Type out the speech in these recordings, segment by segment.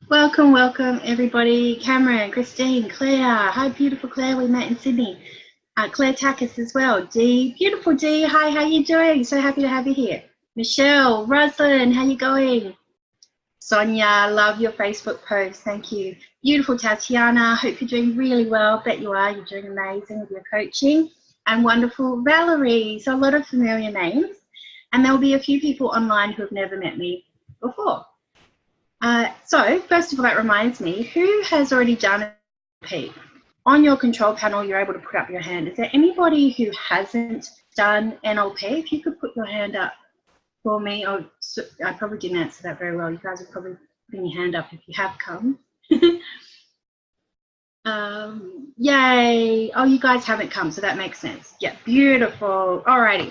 Welcome, welcome everybody. Cameron, Christine, Claire. Hi, beautiful Claire. We met in Sydney. Claire Takis as well. Dee, beautiful Dee. Hi, how you doing? So happy to have you here. Michelle, Roslyn, how you going? Sonia, love your Facebook post. Thank you. Beautiful Tatiana. Hope you're doing really well. Bet you are. You're doing amazing with your coaching. And wonderful Valerie. So a lot of familiar names. And there'll be a few people online who have never met me before. So first of all, that reminds me, who has already done NLP? On your control panel, you're able to put up your hand. Is there anybody who hasn't done NLP? If you could put your hand up for me. I probably didn't answer that very well. You guys are probably putting your hand up if you have come. Yay. Oh, you guys haven't come, so that makes sense. Yeah, beautiful. Alrighty.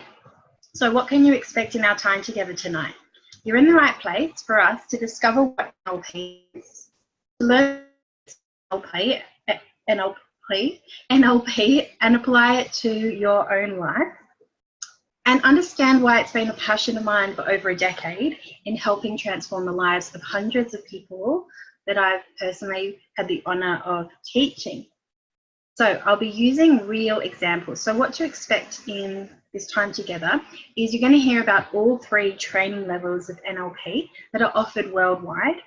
So what can you expect in our time together tonight? You're in the right place for us to discover what NLP is, to learn NLP and apply it to your own life, and understand why it's been a passion of mine for over a decade in helping transform the lives of hundreds of people that I've personally had the honor of teaching. So I'll be using real examples. So what to expect in this time together is you're going to hear about all 3 training levels of NLP that are offered worldwide.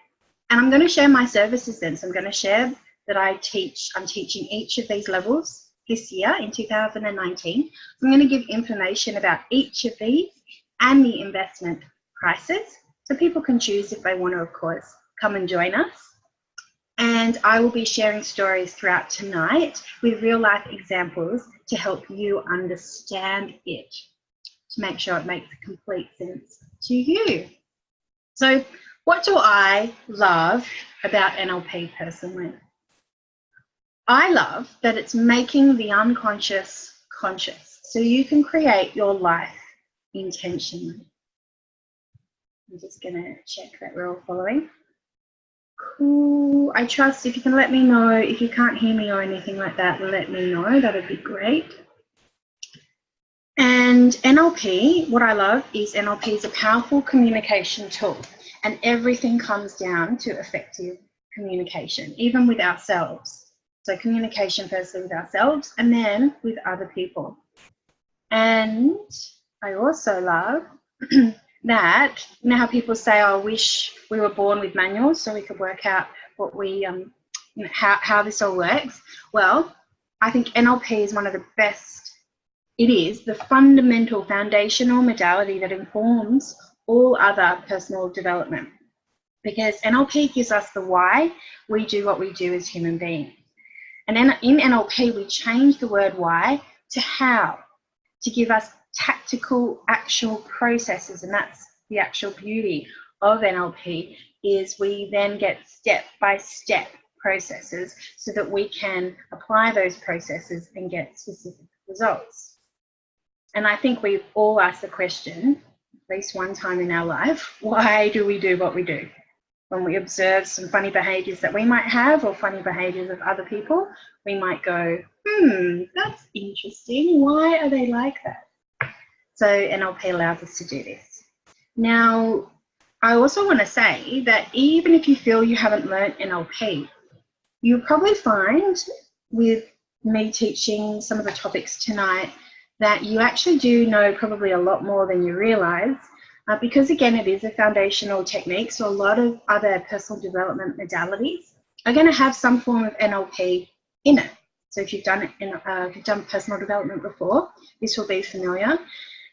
And I'm going to share my services then. So I'm going to share that I'm teaching each of these levels this year in 2019. I'm going to give information about each of these and the investment prices so people can choose if they want to, of course, come and join us. And I will be sharing stories throughout tonight with real life examples to help you understand it, to make sure it makes complete sense to you. So what do I love about NLP personally? I love that it's making the unconscious conscious, so you can create your life intentionally. I'm just going to check that we're all following. Cool. I trust if you can let me know, if you can't hear me or anything like that, let me know. That would be great. And NLP, what I love is NLP is a powerful communication tool, and everything comes down to effective communication, even with ourselves. So communication firstly with ourselves and then with other people. And I also love that, you know how people say, oh, I wish we were born with manuals so we could work out what we, how this all works. Well, I think NLP is one of the best. It is the fundamental foundational modality that informs all other personal development, because NLP gives us the why we do what we do as human beings. And in NLP, we change the word why to how, to give us tactical, actual processes. And that's the actual beauty of NLP, is we then get step-by-step processes so that we can apply those processes and get specific results. And I think we've all asked the question, at least one time in our life, why do we do what we do? When we observe some funny behaviours that we might have, or funny behaviours of other people, we might go, that's interesting. Why are they like that? So NLP allows us to do this. Now, I also want to say that even if you feel you haven't learned NLP, you'll probably find with me teaching some of the topics tonight that you actually do know probably a lot more than you realise, because again, it is a foundational technique. So a lot of other personal development modalities are going to have some form of NLP in it. So if you've done personal development before, this will be familiar.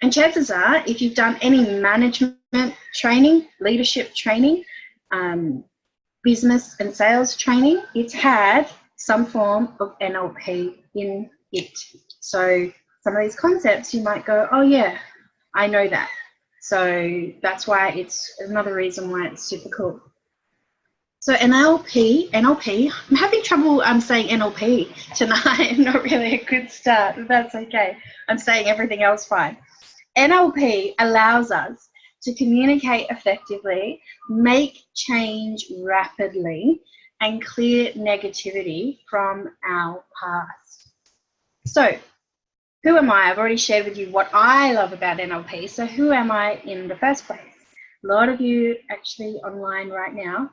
And chances are, if you've done any management training, leadership training, business and sales training, it's had some form of NLP in it. So some of these concepts you might go, oh yeah, I know that. So that's why it's another reason why it's super cool. So NLP, I'm having trouble saying NLP tonight. Not really a good start, but that's okay. I'm saying everything else fine. NLP allows us to communicate effectively, make change rapidly, and clear negativity from our past. So who am I? I've already shared with you what I love about NLP. So who am I in the first place? A lot of you actually online right now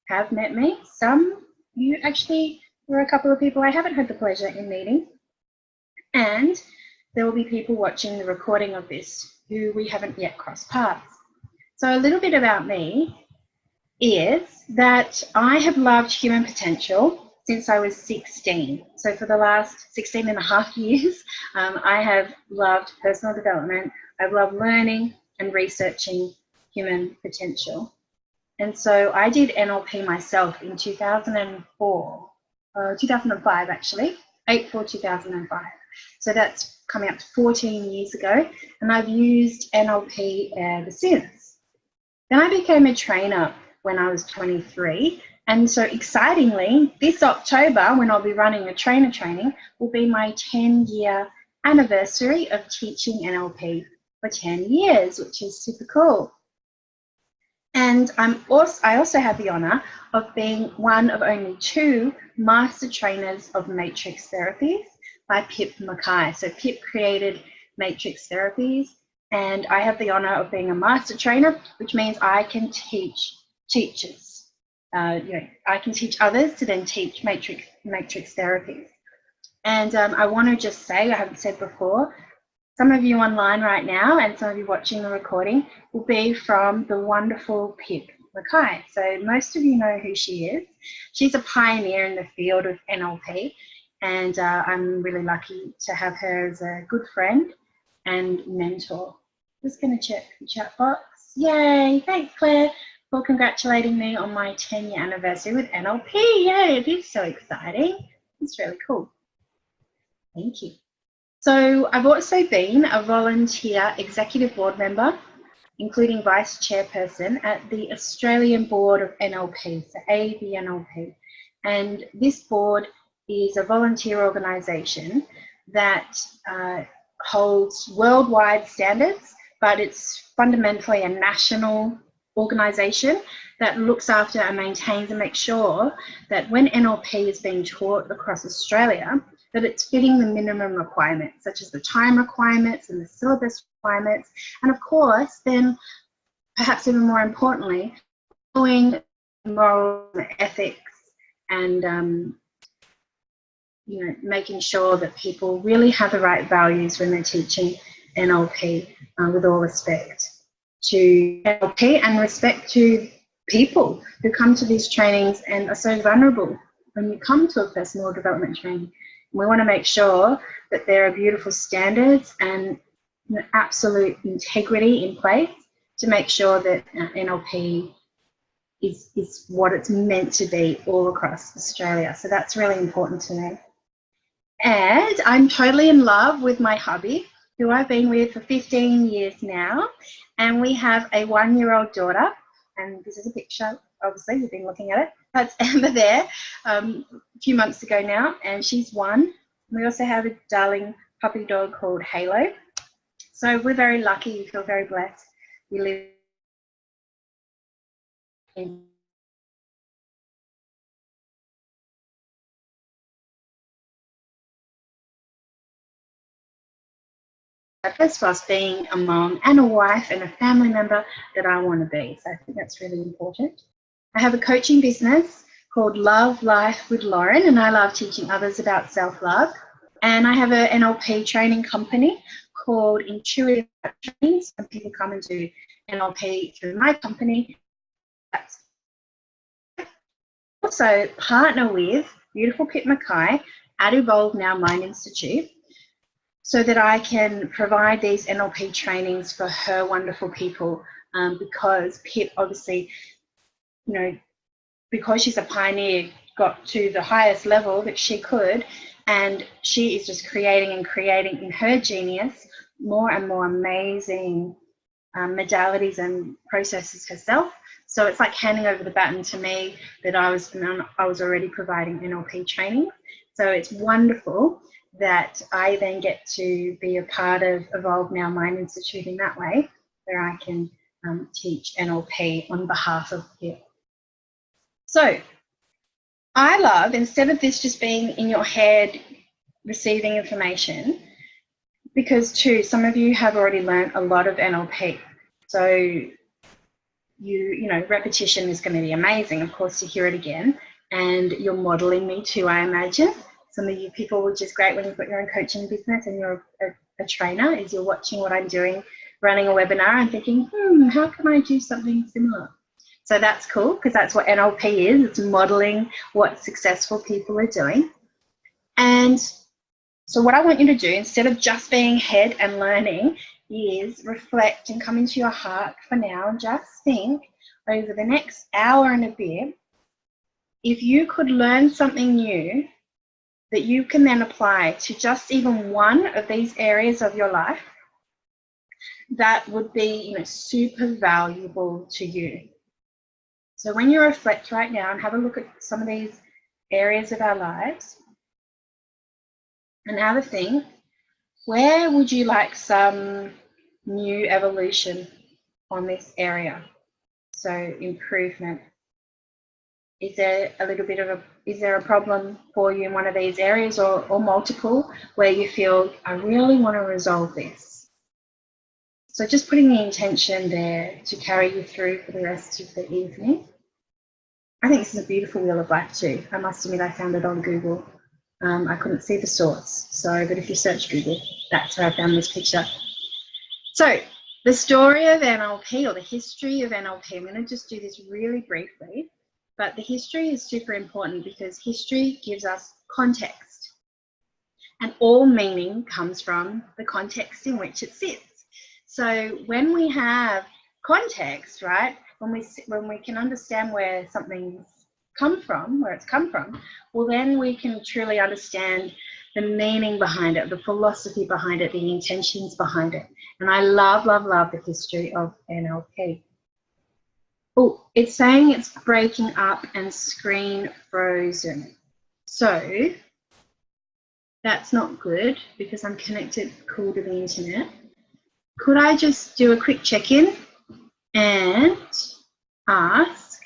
have met me. Some, you actually were a couple of people I haven't had the pleasure in meeting. And there will be people watching the recording of this who we haven't yet crossed paths. So a little bit about me is that I have loved human potential since I was 16. So for the last 16 and a half years, I have loved personal development. I've loved learning and researching human potential. And so I did NLP myself in 2005 actually, April 2005. So that's coming up to 14 years ago, and I've used NLP ever since. Then I became a trainer when I was 23, and so excitingly, this October, when I'll be running a trainer training, will be my 10-year anniversary of teaching NLP for 10 years, which is super cool. And I also have the honour of being one of only 2 master trainers of matrix therapies by Pip Mackay. So Pip created matrix therapies, and I have the honour of being a master trainer, which means I can teach teachers. I can teach others to then teach matrix therapies. And I want to just say, I haven't said before, some of you online right now and some of you watching the recording will be from the wonderful Pip Mackay. So most of you know who she is. She's a pioneer in the field of NLP, and I'm really lucky to have her as a good friend and mentor. Just going to check the chat box. Yay, thanks Claire for congratulating me on my 10-year anniversary with NLP. Yay, it is so exciting. It's really cool. Thank you. So I've also been a volunteer executive board member, including vice chairperson at the Australian Board of NLP, so ABNLP. And this board is a volunteer organisation that holds worldwide standards, but it's fundamentally a national organisation that looks after and maintains and makes sure that when NLP is being taught across Australia, that it's fitting the minimum requirements, such as the time requirements and the syllabus requirements, and of course, then perhaps even more importantly, following moral ethics and making sure that people really have the right values when they're teaching NLP, with all respect to NLP and respect to people who come to these trainings and are so vulnerable when you come to a personal development training. We want to make sure that there are beautiful standards and absolute integrity in place to make sure that NLP is what it's meant to be all across Australia. So that's really important to me. And I'm totally in love with my hubby, who I've been with for 15 years now. And we have a 1-year-old daughter. And this is a picture, obviously, you've been looking at it. That's Amber there, a few months ago now, and she's 1. We also have a darling puppy dog called Halo. So we're very lucky, we feel very blessed. We live in purpose whilst being a mom and a wife and a family member that I want to be. So I think that's really important. I have a coaching business called Love Life with Lauren, and I love teaching others about self-love. And I have an NLP training company called Intuitive Trainings, and people come and do NLP through my company. Also partner with beautiful Pip Mackay at Evolve Now Mind Institute, so that I can provide these NLP trainings for her wonderful people, because Pip obviously, because she's a pioneer, got to the highest level that she could, and she is just creating in her genius more and more amazing modalities and processes herself. So it's like handing over the baton to me that I was already providing NLP training. So it's wonderful that I then get to be a part of Evolve Now Mind Institute in that way, where I can teach NLP on behalf of you. So I love, instead of this just being in your head, receiving information, because too, some of you have already learned a lot of NLP. So you know, repetition is going to be amazing, of course, to hear it again. And you're modeling me too, I imagine. Some of you people, which is great when you've got your own coaching business and you're a trainer, is you're watching what I'm doing, running a webinar and thinking, how can I do something similar? So that's cool, because that's what NLP is. It's modeling what successful people are doing. And so what I want you to do, instead of just being head and learning, is reflect and come into your heart for now and just think over the next hour and a bit, if you could learn something new that you can then apply to just even one of these areas of your life, that would be, you know, super valuable to you. So when you reflect right now and have a look at some of these areas of our lives and have a think, where would you like some new evolution on this area? So improvement. Is there a little bit of a, is there a problem for you in one of these areas, or multiple, where you feel, I really want to resolve this? So just putting the intention there to carry you through for the rest of the evening. I think this is a beautiful wheel of life too. I must admit, I found it on Google. I couldn't see the source, so, but if you search Google, that's where I found this picture. So the story of NLP, or the history of NLP, I'm going to just do this really briefly, but the history is super important because history gives us context, and all meaning comes from the context in which it sits. So when we have context, right, when we can understand where something's come from, where it's come from, well, then we can truly understand the meaning behind it, the philosophy behind it, the intentions behind it. And I love, love, love the history of NLP. Oh, it's saying it's breaking up and screen frozen. So that's not good because I'm connected cool to the internet. Could I just do a quick check-in and ask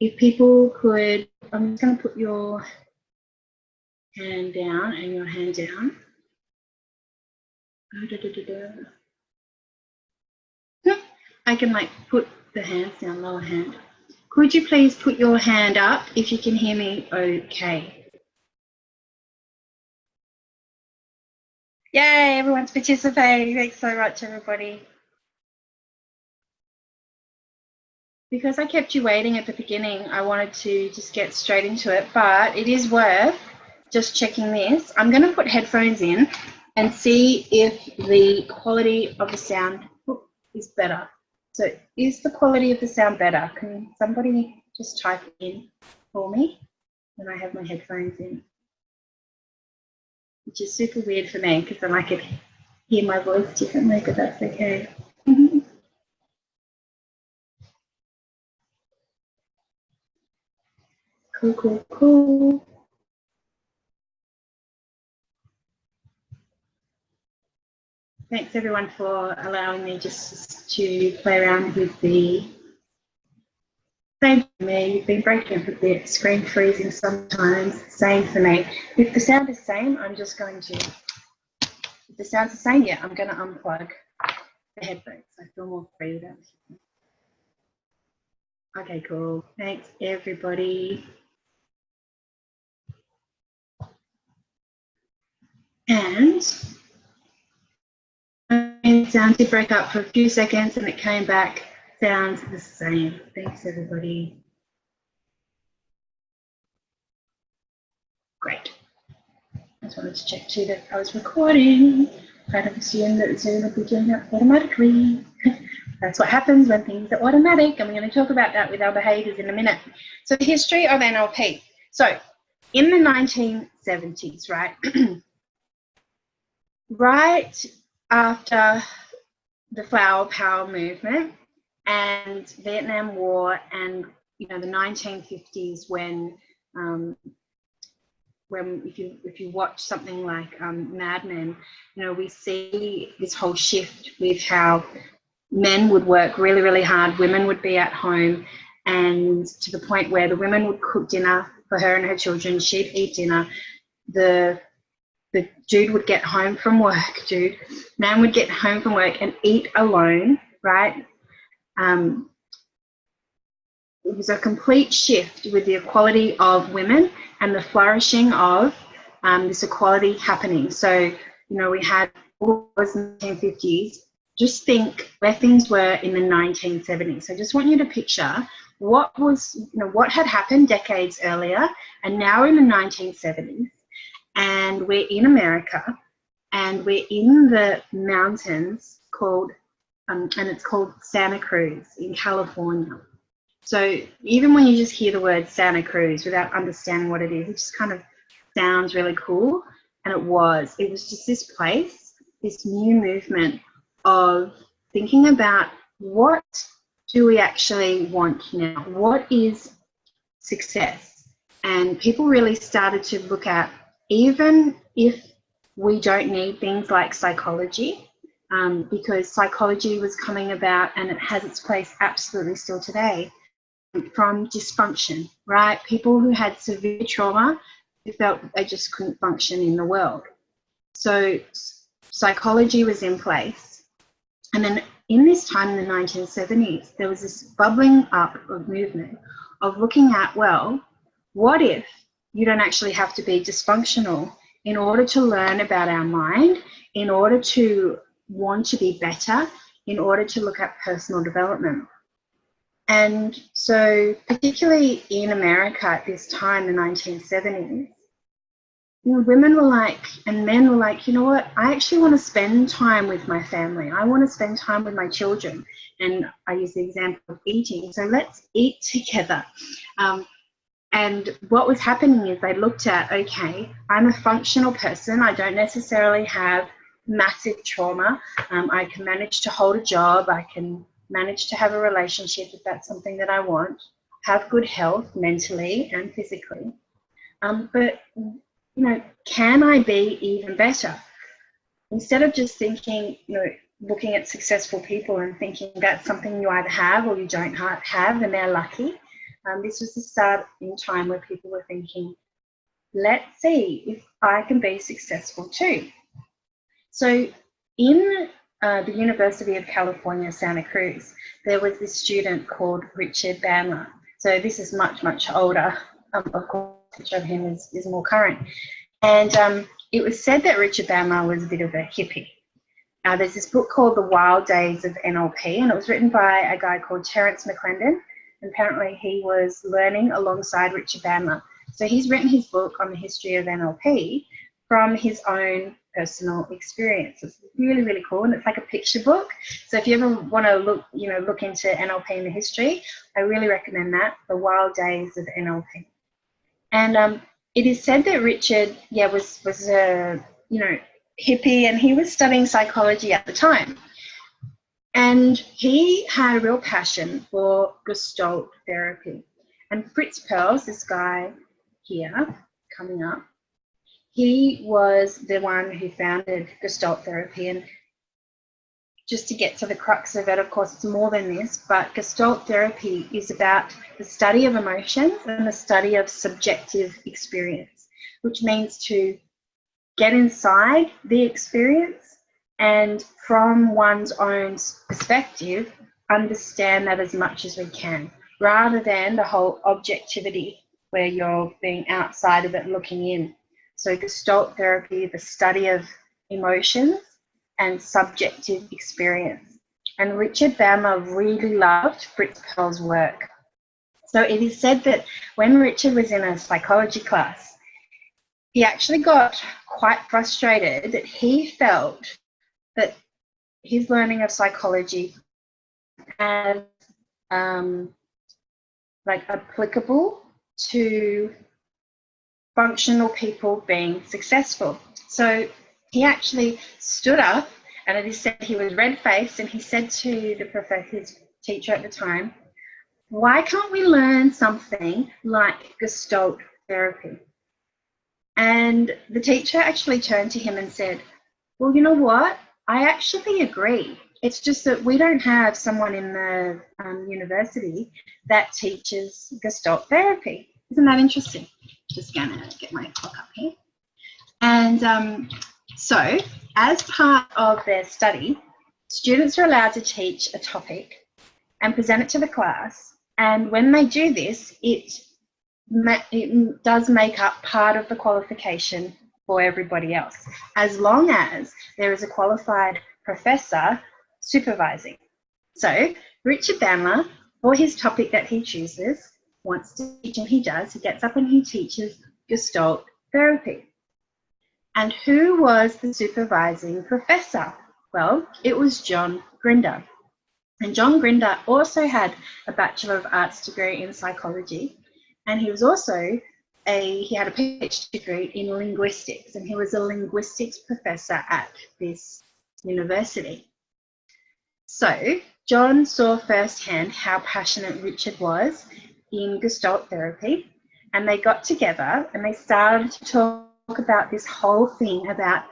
if people could, I'm just going to put your hand down and your hand down. I can like put the hands down, lower hand. Could you please put your hand up if you can hear me okay? Yay, everyone's participating. Thanks so much, everybody. Because I kept you waiting at the beginning, I wanted to just get straight into it, but it is worth just checking this. I'm going to put headphones in and see if the quality of the sound is better. So is the quality of the sound better? Can somebody just type in for me when I have my headphones in? Which is super weird for me because then I could hear my voice differently, but that's okay. Cool, cool, cool. Thanks everyone for allowing me just to play around with the, same for me, you've been breaking up a bit, screen freezing sometimes, same for me. If the sound is the same, I'm just going to, if the sound's the same, yeah, I'm going to unplug the headphones. I feel more free without it. Okay, cool. Thanks everybody. And it sound did break up for a few seconds and it came back, sounds the same. Thanks everybody. Great. I just wanted to check too that I was recording. I'd have assumed that Zoom would be doing that automatically. That's what happens when things are automatic, and we're going to talk about that with our behaviours in a minute. So the history of NLP. So in the 1970s, right, right after the Flower Power movement and Vietnam War, and the 1950s, when if you watch something like Mad Men, we see this whole shift with how men would work really, really hard, women would be at home, and to the point where the women would cook dinner for her and her children, she'd eat dinner, the dude would get home from work, man would get home from work and eat alone, right? was a complete shift with the equality of women and the flourishing of this equality happening. So, you know, we had all those 1950s. Just think where things were in the 1970s. So I just want you to picture what was, you know, what had happened decades earlier, and now we're in the 1970s, and we're in America, and we're in the mountains called, and it's called Santa Cruz in California. So even when you just hear the word Santa Cruz without understanding what it is, it just kind of sounds really cool. And it was just this place, this new movement of thinking about what do we actually want now? What is success? And people really started to look at, even if we don't need things like psychology, because psychology was coming about, and it has its place absolutely still today, from dysfunction, right? People who had severe trauma, who felt they just couldn't function in the world. So psychology was in place. And then in this time in the 1970s, there was this bubbling up of movement of looking at, well, what if you don't actually have to be dysfunctional in order to learn about our mind, in order to want to be better, in order to look at personal development? And so particularly in America at this time, the 1970s, you know, women were like, and men were like, you know what, I actually want to spend time with my family. I want to spend time with my children. And I use the example of eating. So let's eat together. And what was happening is they looked at, okay, I'm a functional person. I don't necessarily have massive trauma. I can manage to hold a job. I can manage to have a relationship if that's something that I want, have good health mentally and physically. But, you know, can I be even better? Instead of just thinking, you know, looking at successful people and thinking that's something you either have or you don't have and they're lucky. This was the start in time where people were thinking, let's see if I can be successful too. So in the University of California, Santa Cruz, there was this student called Richard Bandler. So this is much, much older. Of course, a picture of him is more current. And it was said that Richard Bandler was a bit of a hippie. Now, there's this book called The Wild Days of NLP, and it was written by a guy called Terence McClendon. And apparently he was learning alongside Richard Bandler. So he's written his book on the history of NLP from his own personal experience. It's really, really cool, and it's like a picture book. So if you ever want to look into NLP and the history, I really recommend that, The Wild Days of NLP. And it is said that Richard, was a hippie, and he was studying psychology at the time. And he had a real passion for Gestalt therapy. And Fritz Perls, this guy here coming up, he was the one who founded Gestalt therapy. And just to get to the crux of it, of course, it's more than this, but Gestalt therapy is about the study of emotions and the study of subjective experience, which means to get inside the experience and from one's own perspective, understand that as much as we can, rather than the whole objectivity where you're being outside of it looking in. So Gestalt therapy, the study of emotions and subjective experience. And Richard Bandler really loved Fritz Perls' work. So it is said that when Richard was in a psychology class, he actually got quite frustrated that he felt that his learning of psychology as applicable to functional people being successful. So he actually stood up, and it is said he was red-faced, and he said to his teacher at the time, "Why can't we learn something like Gestalt therapy?" And the teacher actually turned to him and said, "Well, you know what? I actually agree. It's just that we don't have someone in the university that teaches Gestalt therapy." Isn't that interesting? Just going to get my clock up here. And so as part of their study, students are allowed to teach a topic and present it to the class. And when they do this, it does make up part of the qualification for everybody else, as long as there is a qualified professor supervising. So Richard Bandler, for his topic that he chooses, wants to teach, and he does, he gets up and he teaches Gestalt therapy. And who was the supervising professor? Well, it was John Grinder. And John Grinder also had a Bachelor of Arts degree in psychology, and he was also he had a PhD degree in linguistics, and he was a linguistics professor at this university. So John saw firsthand how passionate Richard was in Gestalt therapy, and they got together and they started to talk about this whole thing about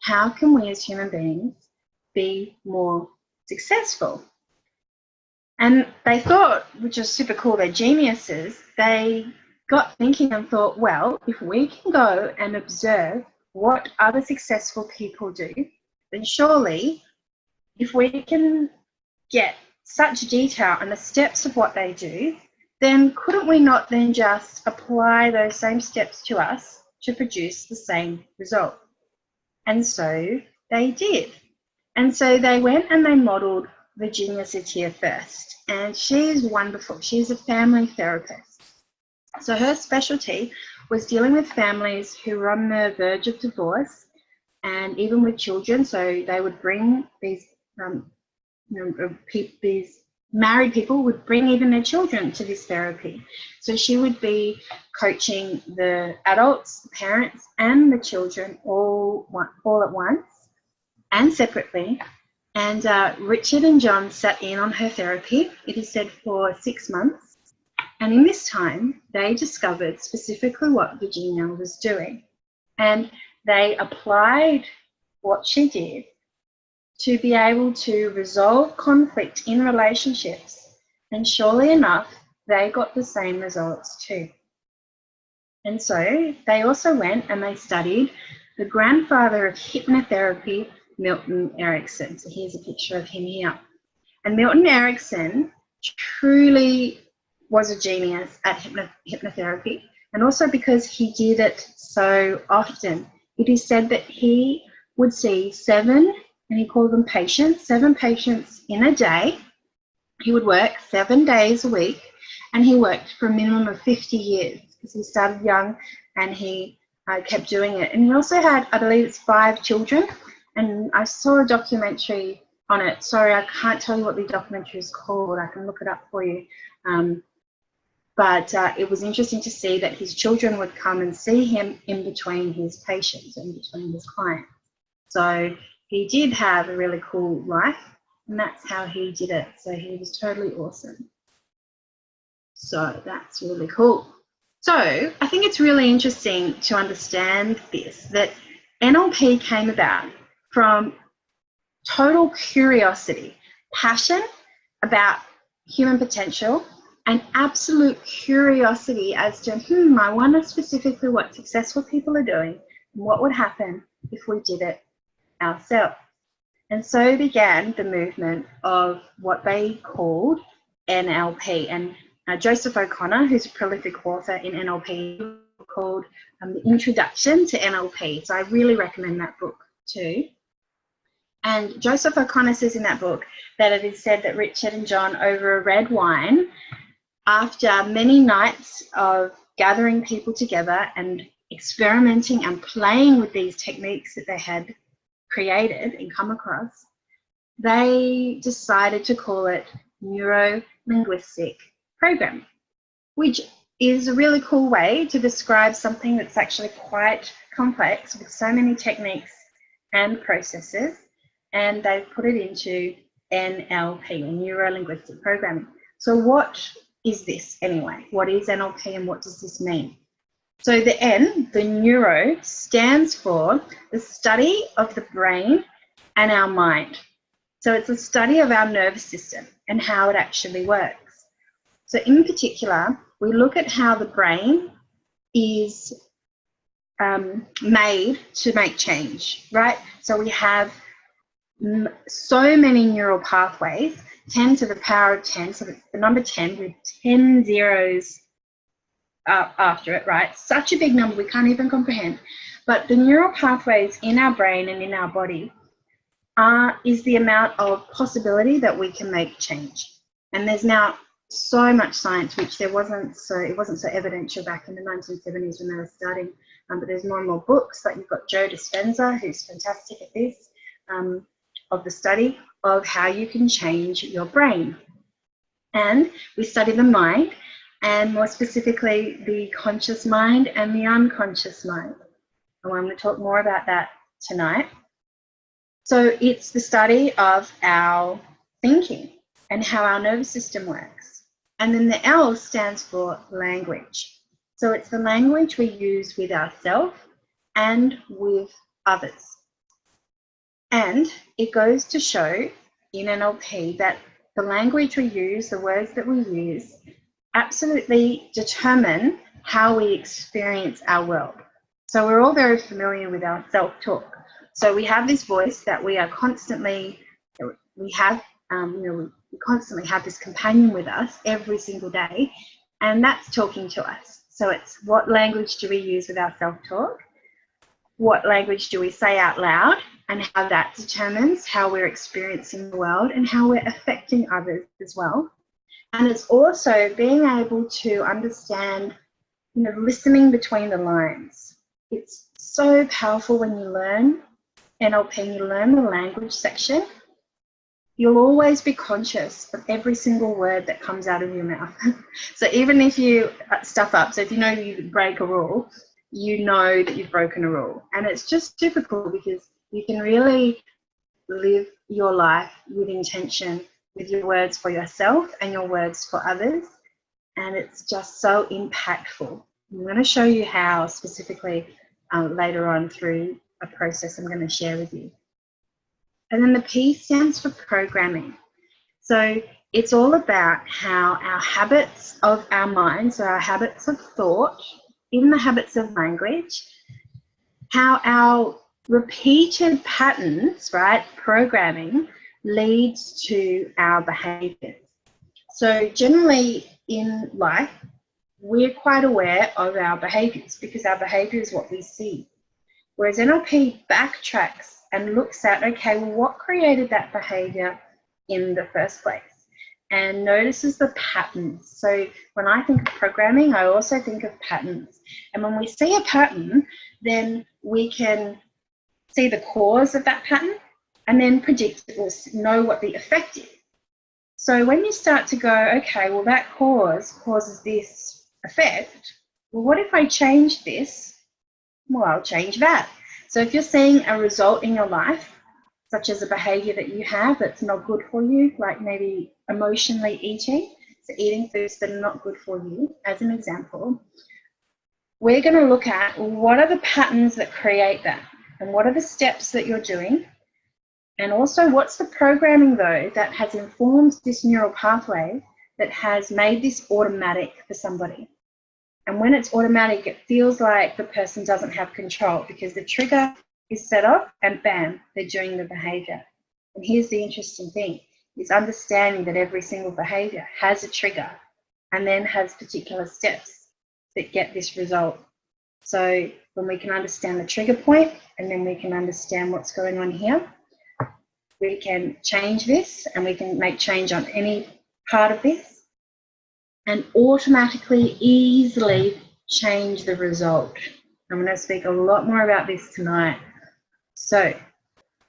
how can we as human beings be more successful. And they thought, which was super cool, they're geniuses, they got thinking and thought, well, if we can go and observe what other successful people do, then surely if we can get such detail on the steps of what they do, then couldn't we not then just apply those same steps to us to produce the same result? And so they did. And so they went and they modelled Virginia Satir first, and she's wonderful. She's a family therapist. So her specialty was dealing with families who were on the verge of divorce, and even with children. So they would bring these, these married people would bring even their children to this therapy. So she would be coaching the adults, the parents, and the children all at once and separately. And Richard and John sat in on her therapy, it is said, for 6 months. And in this time, they discovered specifically what Virginia was doing. And they applied what she did to be able to resolve conflict in relationships. And surely enough, they got the same results too. And so they also went and they studied the grandfather of hypnotherapy, Milton Erickson. So here's a picture of him here. And Milton Erickson truly was a genius at hypnotherapy, and also because he did it so often. It is said that he would see 7, and he called them patients, 7 patients in a day. He would work 7 days a week, and he worked for a minimum of 50 years because he started young and he kept doing it. And he also had, I believe it's 5 children, and I saw a documentary on it. Sorry, I can't tell you what the documentary is called. I can look it up for you. But it was interesting to see that his children would come and see him in between his patients, in between his clients. So he did have a really cool life, and that's how he did it. So he was totally awesome. So that's really cool. So I think it's really interesting to understand this, that NLP came about from total curiosity, passion about human potential, and absolute curiosity as to, I wonder specifically what successful people are doing and what would happen if we did it ourselves. And so began the movement of what they called NLP. And Joseph O'Connor, who's a prolific author in NLP, called The Introduction to NLP. So I really recommend that book too. And Joseph O'Connor says in that book that it is said that Richard and John, over a red wine, after many nights of gathering people together and experimenting and playing with these techniques that they had created and come across, they decided to call it neuro-linguistic programming, which is a really cool way to describe something that's actually quite complex with so many techniques and processes, and they've put it into NLP, or neuro-linguistic programming. So what is this anyway? What is NLP and what does this mean? So the N, the neuro, stands for the study of the brain and our mind. So it's a study of our nervous system and how it actually works. So in particular, we look at how the brain is made to make change, right? So we have so many neural pathways 10 to the power of 10, so it's the number 10 with 10 zeros after it, right? Such a big number we can't even comprehend. But the neural pathways in our brain and in our body is the amount of possibility that we can make change. And there's now so much science, which it wasn't so evidential back in the 1970s when they were starting, but there's more and more books. Like you've got Joe Dispenza, who's fantastic at this, of the study of how you can change your brain. And we study the mind, and more specifically the conscious mind and the unconscious mind. And I'm going to talk more about that tonight. So it's the study of our thinking and how our nervous system works. And then the L stands for language. So it's the language we use with ourselves and with others. And it goes to show in NLP that the language we use, the words that we use, absolutely determine how we experience our world. So we're all very familiar with our self-talk. So we have this voice that we are constantly, we constantly have this companion with us every single day, and that's talking to us. So it's what language do we use with our self-talk? What language do we say out loud? And how that determines how we're experiencing the world and how we're affecting others as well. And it's also being able to understand, listening between the lines. It's so powerful when you learn NLP and you learn the language section. You'll always be conscious of every single word that comes out of your mouth. So even if you stuff up, so if you know you break a rule, you know that you've broken a rule. And it's just super cool because you can really live your life with intention, with your words for yourself and your words for others. And it's just so impactful. I'm going to show you how specifically later on through a process I'm going to share with you. And then the P stands for programming. So it's all about how our habits of our mind, so our habits of thought, even the habits of language, how our repeated patterns, right, programming, leads to our behaviours. So generally in life, we're quite aware of our behaviours because our behaviour is what we see. Whereas NLP backtracks and looks at, okay, well, what created that behaviour in the first place? And notices the patterns. So when I think of programming, I also think of patterns. And when we see a pattern, then we can see the cause of that pattern and then predict or know what the effect is. So when you start to go, okay, well, that causes this effect. Well, what if I change this? Well, I'll change that. So if you're seeing a result in your life, such as a behavior that you have that's not good for you, like maybe emotionally eating, so eating foods that are not good for you, as an example, we're going to look at what are the patterns that create that and what are the steps that you're doing, and also what's the programming, though, that has informed this neural pathway that has made this automatic for somebody. And when it's automatic, it feels like the person doesn't have control because the trigger is set off and bam, they're doing the behavior. And here's the interesting thing, is understanding that every single behavior has a trigger and then has particular steps that get this result. So when we can understand the trigger point and then we can understand what's going on here, we can change this and we can make change on any part of this and automatically, easily change the result. I'm going to speak a lot more about this tonight. So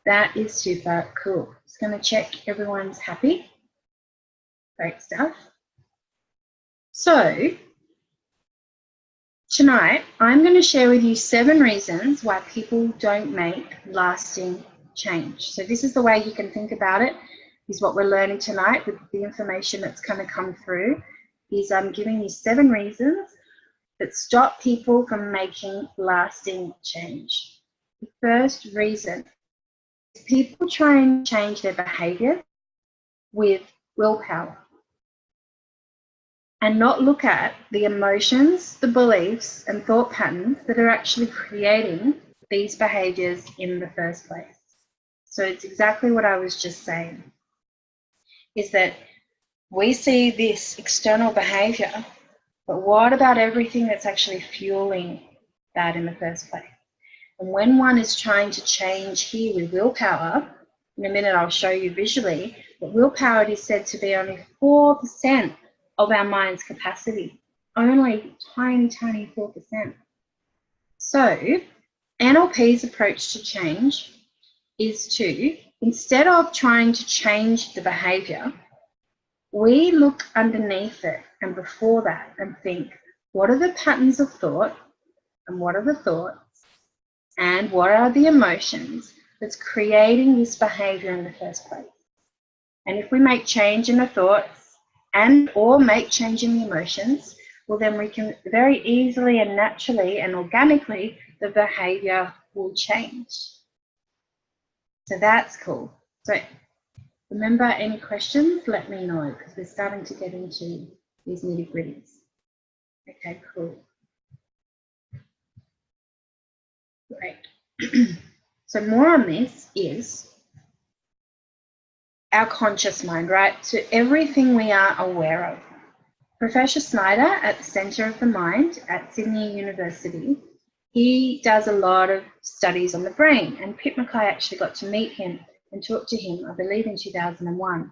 that is super cool. Just going to check everyone's happy. Great stuff. So tonight, I'm going to share with you 7 reasons why people don't make lasting change. So this is the way you can think about it, is what we're learning tonight with the information that's going to come through, is I'm giving you 7 reasons that stop people from making lasting change. The first reason is people try and change their behaviour with willpower and not look at the emotions, the beliefs and thought patterns that are actually creating these behaviours in the first place. So it's exactly what I was just saying. is that we see this external behavior, but what about everything that's actually fueling that in the first place? And when one is trying to change here with willpower, in a minute I'll show you visually, but willpower is said to be only 4% of our mind's capacity. Only tiny, tiny 4%. So NLP's approach to change is to, instead of trying to change the behavior, we look underneath it and before that and think, what are the patterns of thought and what are the thoughts and what are the emotions that's creating this behavior in the first place? And if we make change in the thoughts and or make change in the emotions, well then we can very easily and naturally and organically, the behavior will change. So that's cool. So remember, any questions, let me know, because we're starting to get into these nitty-gritties. Okay, cool. Great. So more on this is our conscious mind, right? So everything we are aware of. Professor Snyder at the Centre of the Mind at Sydney University, he does a lot of studies on the brain, and Pip Mackay actually got to meet him and talk to him, I believe, in 2001.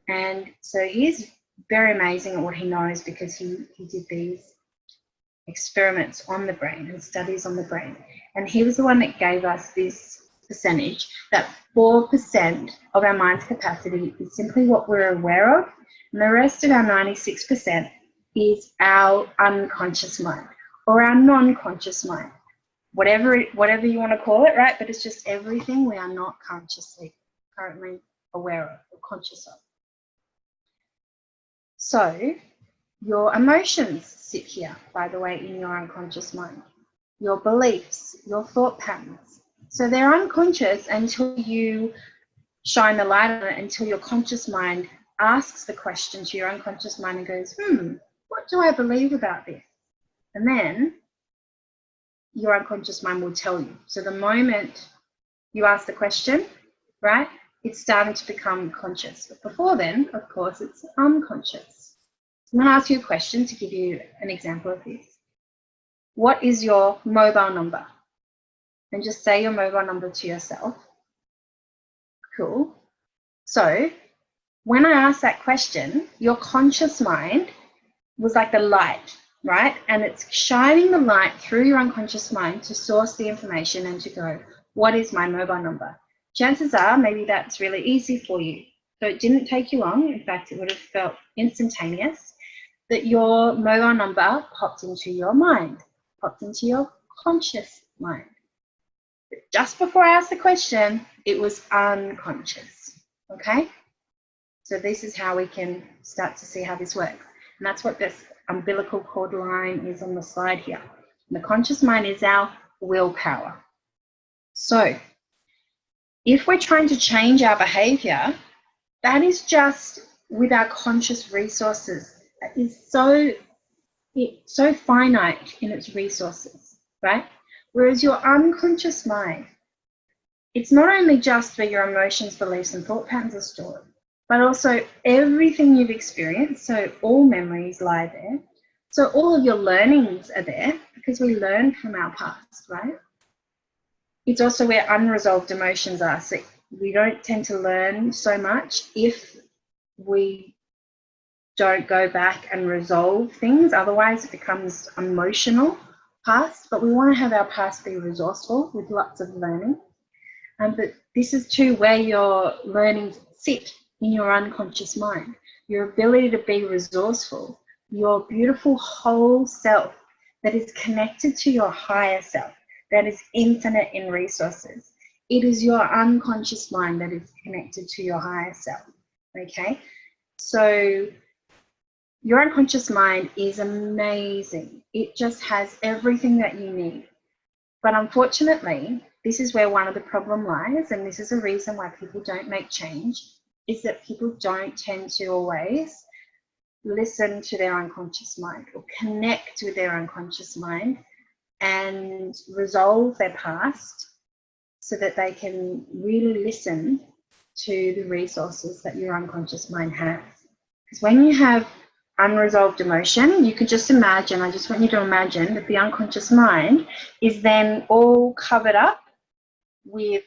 And so he's very amazing at what he knows, because he did these experiments on the brain and studies on the brain. And he was the one that gave us this percentage, that 4% of our mind's capacity is simply what we're aware of, and the rest of our 96% is our unconscious mind or our non-conscious mind, whatever you want to call it, right? But it's just everything we are not currently aware of or conscious of. So your emotions sit here, by the way, in your unconscious mind. Your beliefs, your thought patterns. So they're unconscious until you shine the light on it, until your conscious mind asks the question to your unconscious mind and goes, what do I believe about this? And then your unconscious mind will tell you. So the moment you ask the question, right, it's starting to become conscious. But before then, of course, it's unconscious. I'm going to ask you a question to give you an example of this. What is your mobile number? And just say your mobile number to yourself. Cool. So when I asked that question, your conscious mind was like the light, right? And it's shining the light through your unconscious mind to source the information and to go, what is my mobile number? Chances are maybe that's really easy for you. So it didn't take you long. In fact, it would have felt instantaneous that your mobile number popped into your mind, popped into your conscious mind. But just before I asked the question, it was unconscious, okay? So this is how we can start to see how this works. And that's what this umbilical cord line is on the slide here. And the conscious mind is our willpower. So if we're trying to change our behavior, that is just with our conscious resources. That is so finite in its resources, right? Whereas your unconscious mind, it's not only just where your emotions, beliefs, and thought patterns are stored, but also everything you've experienced. So all memories lie there. So all of your learnings are there, because we learn from our past, right? It's also where unresolved emotions are. So we don't tend to learn so much if we don't go back and resolve things. Otherwise it becomes emotional past, but we want to have our past be resourceful with lots of learning. But this is too where your learnings sit in your unconscious mind. Your ability to be resourceful, your beautiful whole self that is connected to your higher self, that is infinite in resources. It is your unconscious mind that is connected to your higher self, okay? So your unconscious mind is amazing. It just has everything that you need. But unfortunately, this is where one of the problem lies, and this is a reason why people don't make change, is that people don't tend to always listen to their unconscious mind or connect with their unconscious mind and resolve their past so that they can really listen to the resources that your unconscious mind has. Because when you have unresolved emotion, you could just imagine, I just want you to imagine that the unconscious mind is then all covered up with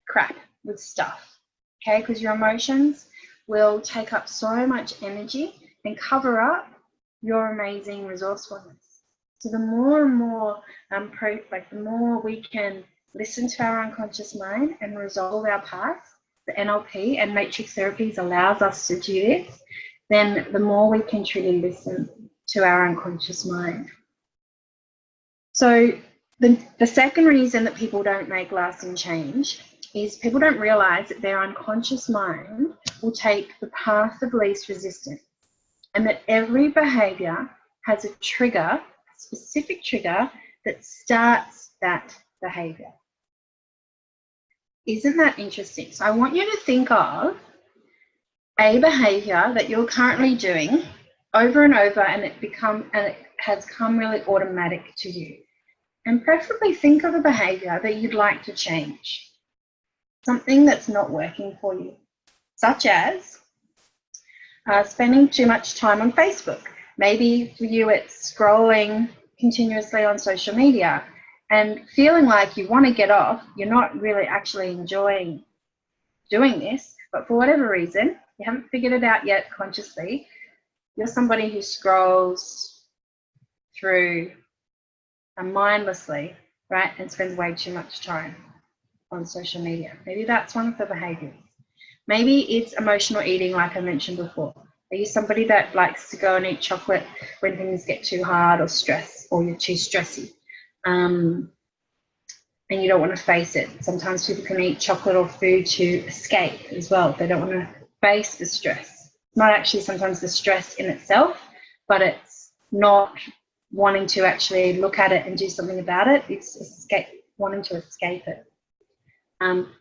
crap, with stuff, okay? Because your emotions will take up so much energy and cover up your amazing resourcefulness. So the more and more, the more we can listen to our unconscious mind and resolve our past, the NLP and matrix therapies allows us to do this, then the more we can truly listen to our unconscious mind. So the second reason that people don't make lasting change is people don't realize that their unconscious mind will take the path of least resistance, and that every behavior has a trigger, a specific trigger that starts that behavior. Isn't that interesting? So I want you to think of a behavior that you're currently doing over and over, and it has come really automatic to you. And preferably think of a behavior that you'd like to change, something that's not working for you, such as spending too much time on Facebook. Maybe for you it's scrolling continuously on social media and feeling like you want to get off. You're not really actually enjoying doing this, but for whatever reason, you haven't figured it out yet consciously. You're somebody who scrolls through mindlessly, right, and spends way too much time on social media. Maybe that's one of the behaviors. Maybe it's emotional eating, like I mentioned before. Are you somebody that likes to go and eat chocolate when things get too hard or you're too stressy? And you don't want to face it. Sometimes people can eat chocolate or food to escape as well. They don't want to face the stress. It's not actually sometimes the stress in itself, but it's not wanting to actually look at it and do something about it. It's wanting to escape it.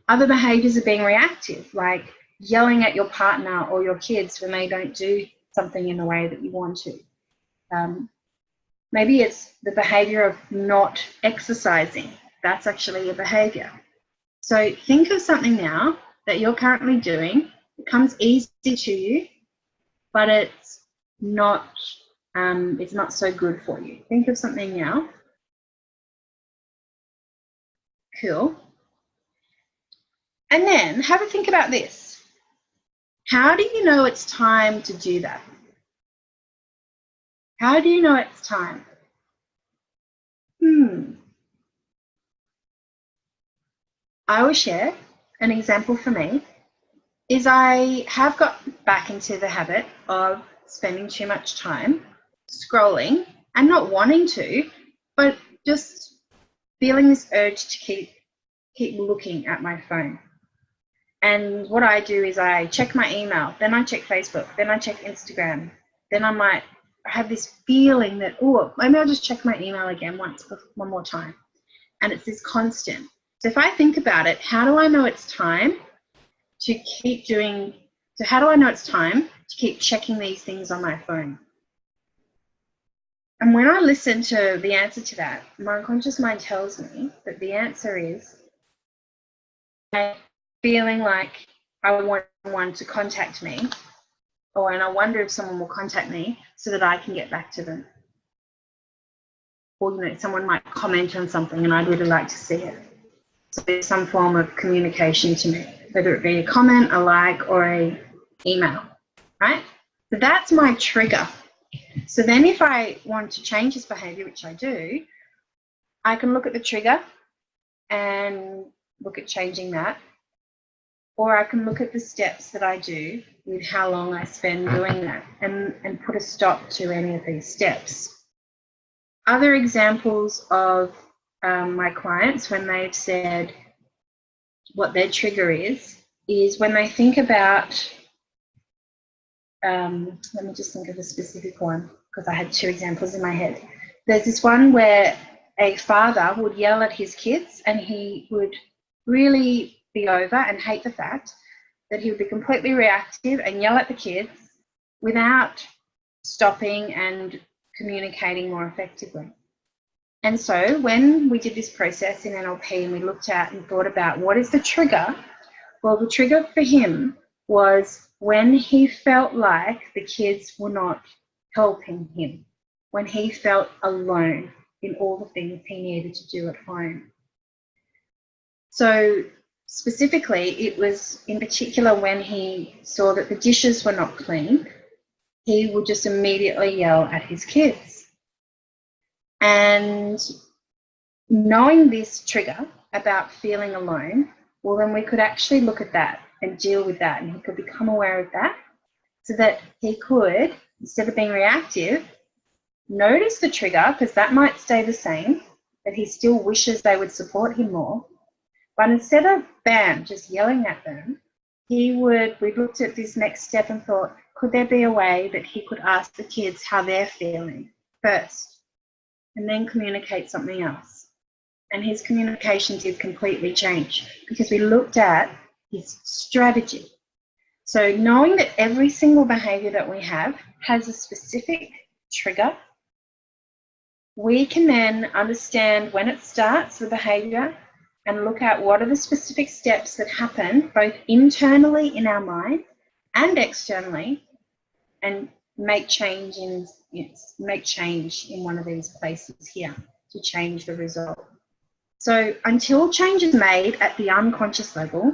Other behaviors are being reactive, like yelling at your partner or your kids when they don't do something in the way that you want to. Maybe it's the behavior of not exercising. That's actually a behavior. So think of something now that you're currently doing. It comes easy to you, but it's not so good for you. Think of something now. Cool. And then have a think about this. How do you know it's time to do that? How do you know it's time? I will share an example for me. Is I have got back into the habit of spending too much time scrolling and not wanting to, but just feeling this urge to keep looking at my phone. And what I do is I check my email, then I check Facebook, then I check Instagram, then I might have this feeling that, oh, maybe I'll just check my email again one more time. And it's this constant. So if I think about it, how do I know it's time to keep checking these things on my phone? And when I listen to the answer to that, my unconscious mind tells me that the answer is feeling like I want someone to contact me, and I wonder if someone will contact me so that I can get back to them. Or, someone might comment on something and I'd really like to see it. So there's some form of communication to me, whether it be a comment, a like, or a email, right? So that's my trigger. So then if I want to change this behavior, which I do, I can look at the trigger and look at changing that. Or I can look at the steps that I do with how long I spend doing that and put a stop to any of these steps. Other examples of my clients when they've said what their trigger is when they think about, let me just think of a specific one because I had two examples in my head. There's this one where a father would yell at his kids and he would really be over and hate the fact that he would be completely reactive and yell at the kids without stopping and communicating more effectively. And so when we did this process in NLP and we looked at and thought about what is the trigger Well, the trigger for him was when he felt like the kids were not helping him, when he felt alone in all the things he needed to do at home. So specifically, it was in particular when he saw that the dishes were not clean, he would just immediately yell at his kids. And knowing this trigger about feeling alone, well, then we could actually look at that and deal with that, and he could become aware of that so that he could, instead of being reactive, notice the trigger, because that might stay the same, that he still wishes they would support him more. But instead of, bam, just yelling at them, we looked at this next step and thought, could there be a way that he could ask the kids how they're feeling first and then communicate something else? And his communication did completely change because we looked at his strategy. So knowing that every single behavior that we have has a specific trigger, we can then understand when it starts, the behavior, and look at what are the specific steps that happen both internally in our mind and externally, and make change in one of these places here to change the result. So until change is made at the unconscious level,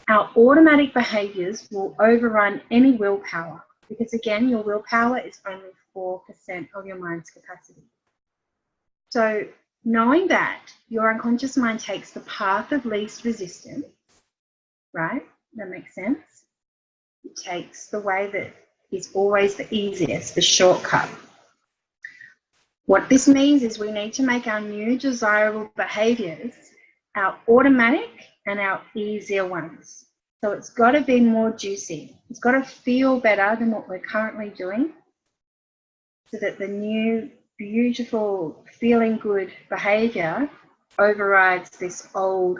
our automatic behaviours will overrun any willpower, because again, your willpower is only 4% of your mind's capacity. So knowing that your unconscious mind takes the path of least resistance, right? That makes sense. It takes the way that is always the easiest, the shortcut. What this means is we need to make our new desirable behaviours our automatic and our easier ones. So it's got to be more juicy. It's got to feel better than what we're currently doing, so that the new, beautiful, feeling good behaviour overrides this old,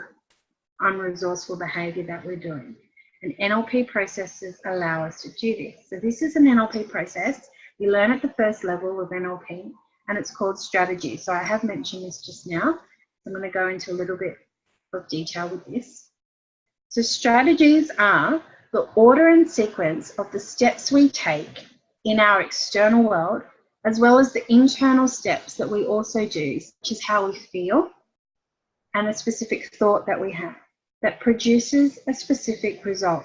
unresourceful behaviour that we're doing. And NLP processes allow us to do this. So this is an NLP process. You learn at the first level of NLP, and it's called strategy. So I have mentioned this just now. I'm going to go into a little bit of detail with this. So strategies are the order and sequence of the steps we take in our external world, as well as the internal steps that we also do, which is how we feel, and a specific thought that we have that produces a specific result.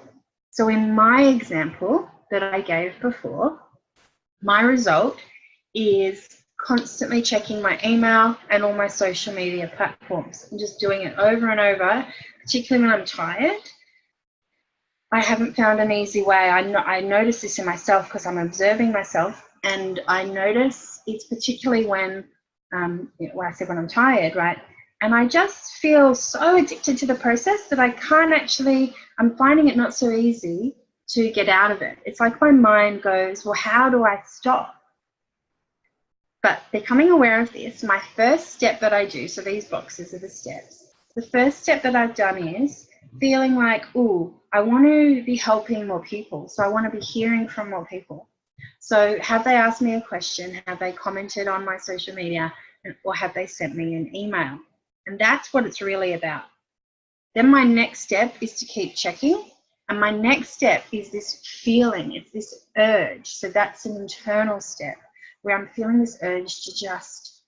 So in my example that I gave before, my result is constantly checking my email and all my social media platforms. I'm just doing it over and over, particularly when I'm tired. I haven't found an easy way. I notice this in myself because I'm observing myself, and I notice it's particularly when I said when I'm tired, right? And I just feel so addicted to the process that I can't actually, I'm finding it not so easy to get out of it. It's like my mind goes, well, how do I stop? But becoming aware of this, my first step that I do, so these boxes are the steps. The first step that I've done is feeling like, ooh, I want to be helping more people. So I want to be hearing from more people. So have they asked me a question? Have they commented on my social media? Or have they sent me an email? And that's what it's really about. Then my next step is to keep checking. And my next step is this feeling, it's this urge. So that's an internal step where I'm feeling this urge to just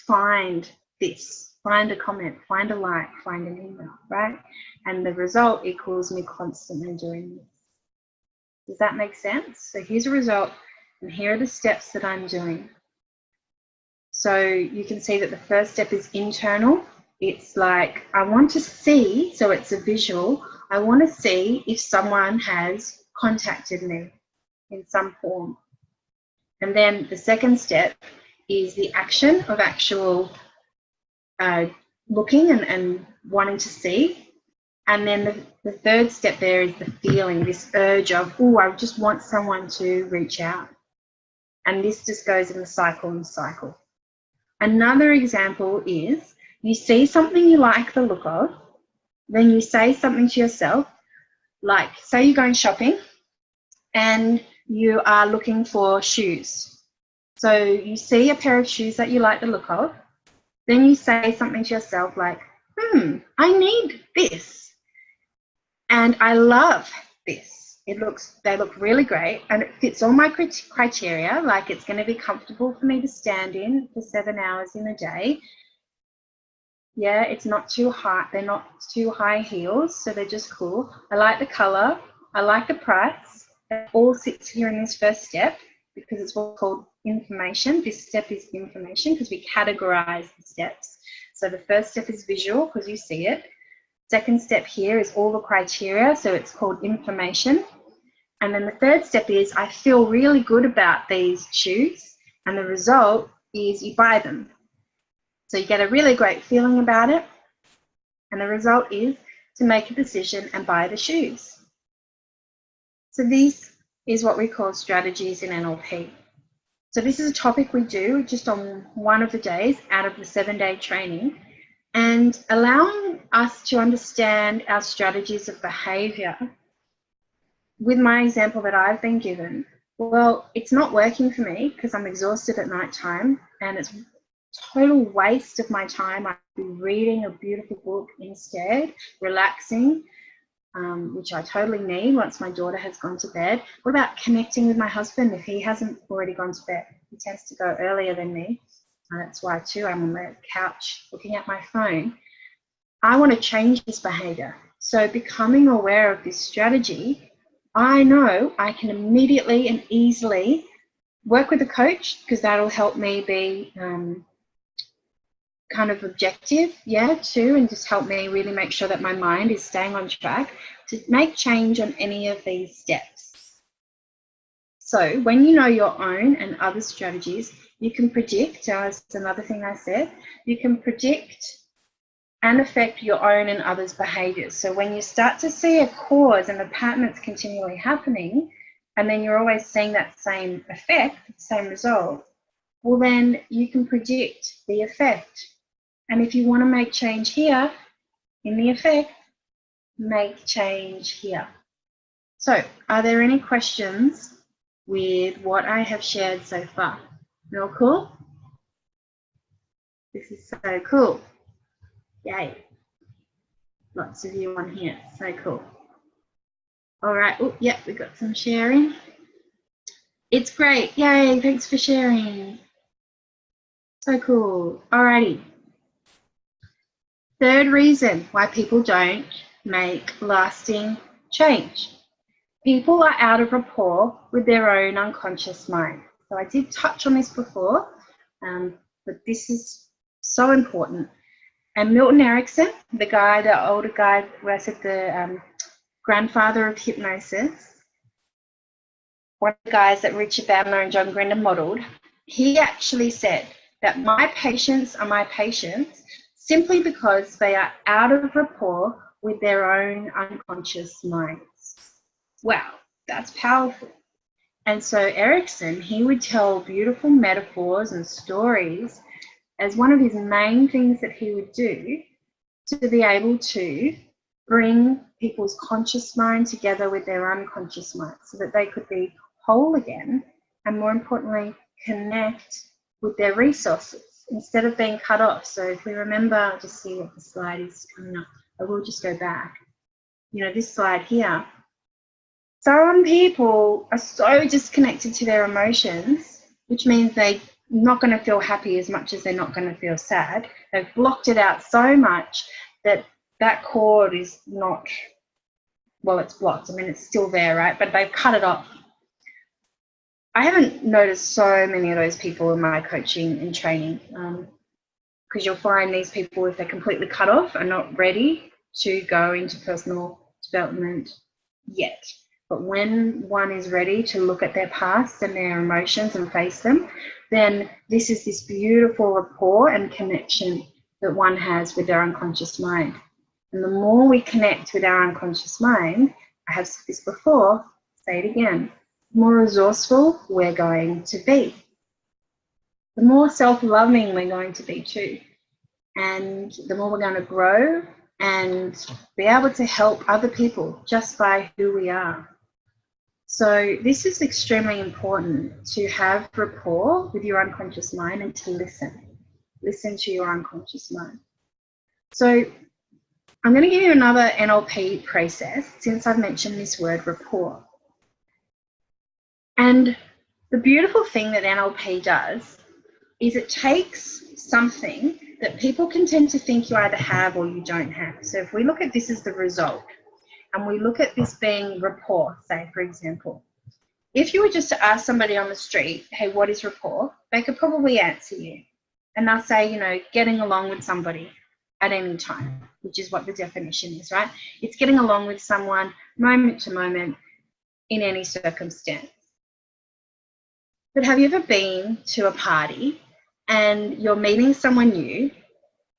find this, find a comment, find a like, find an email, right? And the result equals me constantly doing this. Does that make sense? So here's a result, and here are the steps that I'm doing. So you can see that the first step is internal. It's like, I want to see, so it's a visual, I want to see if someone has contacted me in some form. And then the second step is the action of actual looking and wanting to see. And then the third step there is the feeling, this urge of, oh, I just want someone to reach out. And this just goes in the cycle and cycle. Another example is you see something you like the look of, then you say something to yourself, like say you're going shopping and you are looking for shoes. So you see a pair of shoes that you like the look of, then you say something to yourself like, I need this. And I love this. They look really great, and it fits all my criteria. Like, it's going to be comfortable for me to stand in for 7 hours in a day. Yeah, it's not too high. They're not too high heels, so they're just cool. I like the color. I like the price. It all sits here in this first step because it's what's called information. This step is information because we categorize the steps. So the first step is visual because you see it. Second step here is all the criteria, so it's called information. And then the third step is I feel really good about these shoes, and the result is you buy them. So you get a really great feeling about it, and the result is to make a decision and buy the shoes. So this is what we call strategies in NLP. So this is a topic we do just on one of the days out of the 7-day training, and allowing us to understand our strategies of behavior. With my example that I've been given, well, it's not working for me because I'm exhausted at night time, and it's a total waste of my time. I'd be reading a beautiful book instead, relaxing, which I totally need once my daughter has gone to bed. What about connecting with my husband if he hasn't already gone to bed? He tends to go earlier than me. That's why too I'm on the couch looking at my phone. I want to change this behavior. So becoming aware of this strategy, I know I can immediately and easily work with a coach because that'll help me be kind of objective, too, and just help me really make sure that my mind is staying on track to make change on any of these steps. So when you know your own and other strategies, you can predict, as another thing I said, you can predict and affect your own and others' behaviors. So when you start to see a cause and a pattern that's continually happening, and then you're always seeing that same effect, same result, well then you can predict the effect. And if you want to make change here in the effect, make change here. So are there any questions with what I have shared so far? Real cool? This is so cool. Yay. Lots of you on here. So cool. All right. Oh, yeah, we got some sharing. It's great. Yay. Thanks for sharing. So cool. Alrighty. Third reason why people don't make lasting change. People are out of rapport with their own unconscious mind. So I did touch on this before, but this is so important. And Milton Erickson, the older guy, where I said the grandfather of hypnosis, one of the guys that Richard Bandler and John Grinder modeled, he actually said that my patients are my patients simply because they are out of rapport with their own unconscious minds. Wow, that's powerful. And so Erickson, he would tell beautiful metaphors and stories as one of his main things that he would do to be able to bring people's conscious mind together with their unconscious mind so that they could be whole again, and more importantly, connect with their resources instead of being cut off. So if we remember, I'll just see what the slide is coming up. I will just go back. You know, this slide here. Some people are so disconnected to their emotions, which means they're not going to feel happy as much as they're not going to feel sad. They've blocked it out so much that that cord is not, well, it's blocked. I mean, it's still there, right? But they've cut it off. I haven't noticed so many of those people in my coaching and training, because you'll find these people, if they're completely cut off, are not ready to go into personal development yet. But when one is ready to look at their past and their emotions and face them, then this is this beautiful rapport and connection that one has with their unconscious mind. And the more we connect with our unconscious mind, I have said this before, say it again, the more resourceful we're going to be. The more self-loving we're going to be too. And the more we're going to grow and be able to help other people just by who we are. So this is extremely important, to have rapport with your unconscious mind and to listen. Listen to your unconscious mind. So I'm going to give you another NLP process since I've mentioned this word rapport. And the beautiful thing that NLP does is it takes something that people can tend to think you either have or you don't have. So if we look at this as the result, and we look at this being rapport, say, for example, if you were just to ask somebody on the street, hey, what is rapport? They could probably answer you. And they'll say, you know, getting along with somebody at any time, which is what the definition is, right? It's getting along with someone moment to moment in any circumstance. But have you ever been to a party and you're meeting someone new?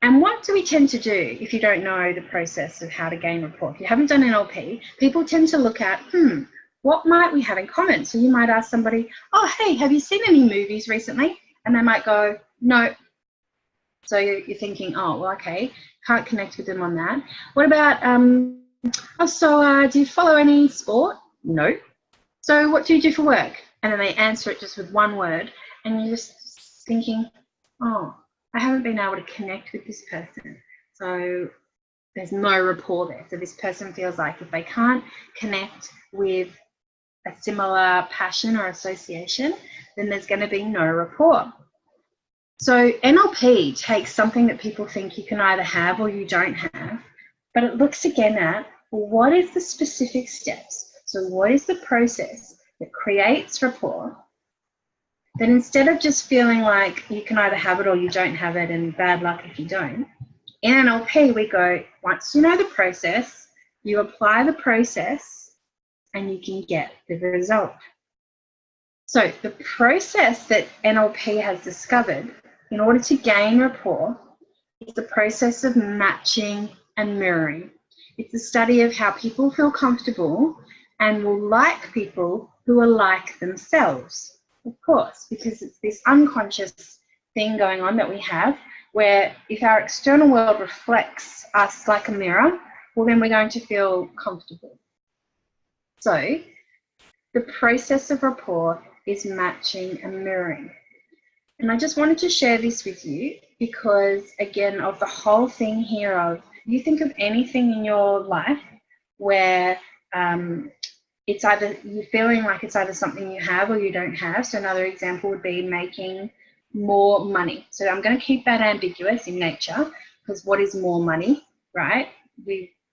And what do we tend to do if you don't know the process of how to gain rapport? If you haven't done NLP, people tend to look at, what might we have in common? So you might ask somebody, oh, hey, have you seen any movies recently? And they might go, no. So you're thinking, oh, well, okay, can't connect with them on that. What about, do you follow any sport? No. So what do you do for work? And then they answer it just with one word. And you're just thinking, oh, I haven't been able to connect with this person. So there's no rapport there. So this person feels like if they can't connect with a similar passion or association, then there's going to be no rapport. So NLP takes something that people think you can either have or you don't have, but it looks again at, well, what is the specific steps? So what is the process that creates rapport? Then instead of just feeling like you can either have it or you don't have it and bad luck if you don't, in NLP we go, once you know the process, you apply the process and you can get the result. So the process that NLP has discovered in order to gain rapport is the process of matching and mirroring. It's the study of how people feel comfortable and will like people who are like themselves, of course, because it's this unconscious thing going on that we have where if our external world reflects us like a mirror, well, then we're going to feel comfortable. So the process of rapport is matching and mirroring. And I just wanted to share this with you because, again, of the whole thing here of you think of anything in your life where it's either you're feeling like it's either something you have or you don't have. So another example would be making more money. So I'm going to keep that ambiguous in nature because what is more money, right?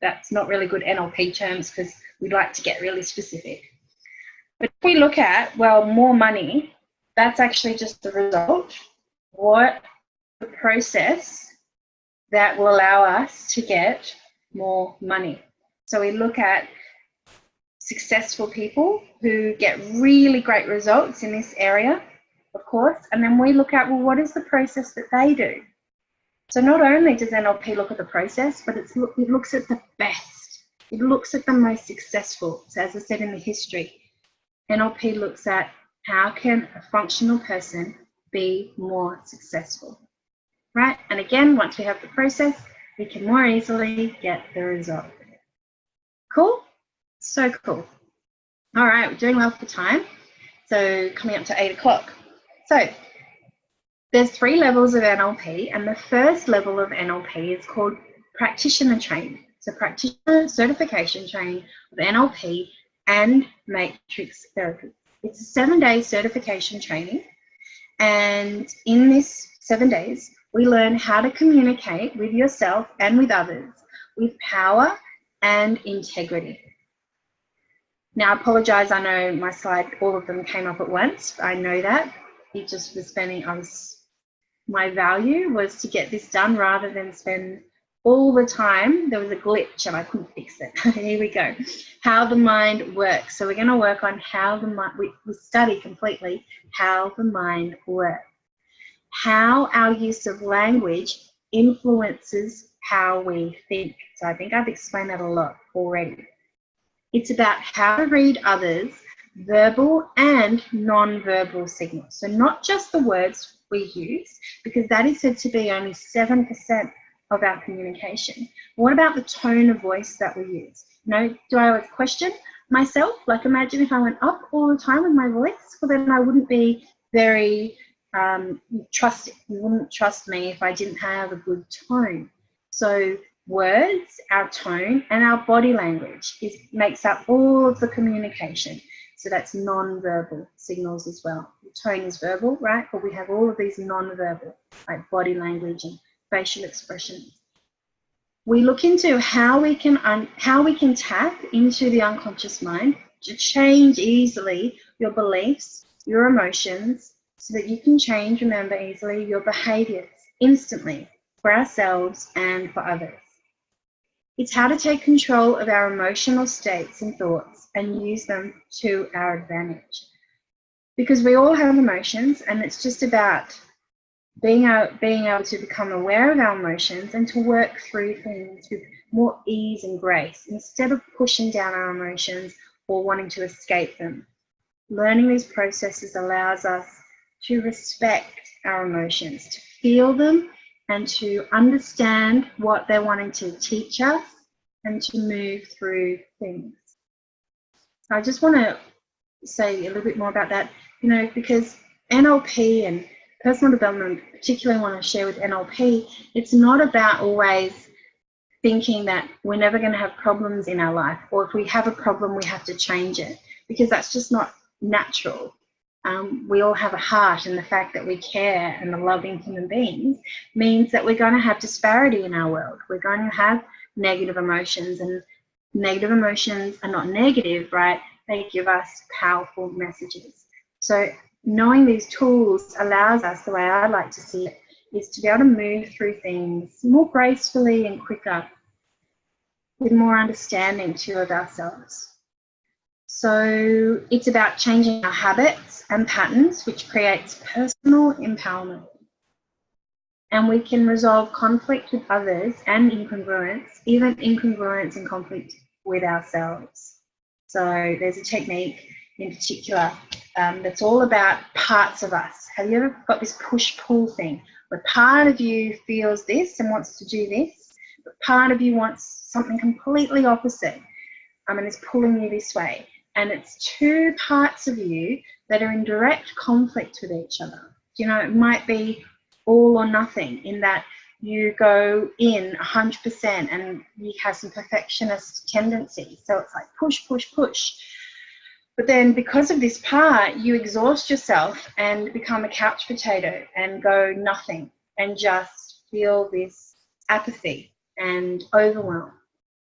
That's not really good NLP terms because we'd like to get really specific. But if we look at, well, more money, that's actually just the result. What the process that will allow us to get more money. So we look at successful people who get really great results in this area, of course, and then we look at, well, what is the process that they do? So not only does NLP look at the process, but it looks at the best. It looks at the most successful. So as I said in the history, NLP looks at how can a functional person be more successful, right? And again, once we have the process, we can more easily get the result. Cool? So cool. All right, we're doing well for time. So coming up to 8 o'clock. So there's 3 levels of NLP, and the first level of NLP is called practitioner training. So practitioner certification training of NLP and matrix therapy. It's a 7-day certification training, and in this 7 days, we learn how to communicate with yourself and with others with power and integrity. Now, I apologize, I know my slide, all of them came up at once. I know that. It just was my value was to get this done rather than spend all the time. There was a glitch and I couldn't fix it. Here we go. How the mind works. So we're going to work on how the mind, we study completely how the mind works. How our use of language influences how we think. So I think I've explained that a lot already. It's about how to read others' verbal and non-verbal signals. So not just the words we use, because that is said to be only 7% of our communication. What about the tone of voice that we use? You know, do I always question myself? Like imagine if I went up all the time with my voice, well then I wouldn't be very trusting. You wouldn't trust me if I didn't have a good tone. So words, our tone, and our body language makes up all of the communication. So that's non-verbal signals as well. The tone is verbal, right? But we have all of these non-verbal, like body language and facial expressions. We look into how we can tap into the unconscious mind to change easily your beliefs, your emotions, so that you can change, remember, easily your behaviors instantly for ourselves and for others. It's how to take control of our emotional states and thoughts and use them to our advantage. Because we all have emotions, and it's just about being able to become aware of our emotions and to work through things with more ease and grace instead of pushing down our emotions or wanting to escape them. Learning these processes allows us to respect our emotions, to feel them, and to understand what they're wanting to teach us and to move through things. I just want to say a little bit more about that, because NLP and personal development, particularly want to share with NLP, it's not about always thinking that we're never going to have problems in our life, or if we have a problem, we have to change it, because that's just not natural. We all have a heart, and the fact that we care and are loving human beings means that we're going to have disparity in our world. We're going to have negative emotions, and negative emotions are not negative, right? They give us powerful messages. So knowing these tools allows us, the way I like to see it, is to be able to move through things more gracefully and quicker, with more understanding too of ourselves. So it's about changing our habits and patterns, which creates personal empowerment. And we can resolve conflict with others and incongruence, even incongruence and conflict with ourselves. So there's a technique in particular that's all about parts of us. Have you ever got this push-pull thing, where part of you feels this and wants to do this, but part of you wants something completely opposite, and it's pulling you this way? And it's two parts of you that are in direct conflict with each other. It might be all or nothing, in that you go in 100% and you have some perfectionist tendencies. So it's like push, push, push. But then because of this part, you exhaust yourself and become a couch potato and go nothing and just feel this apathy and overwhelm.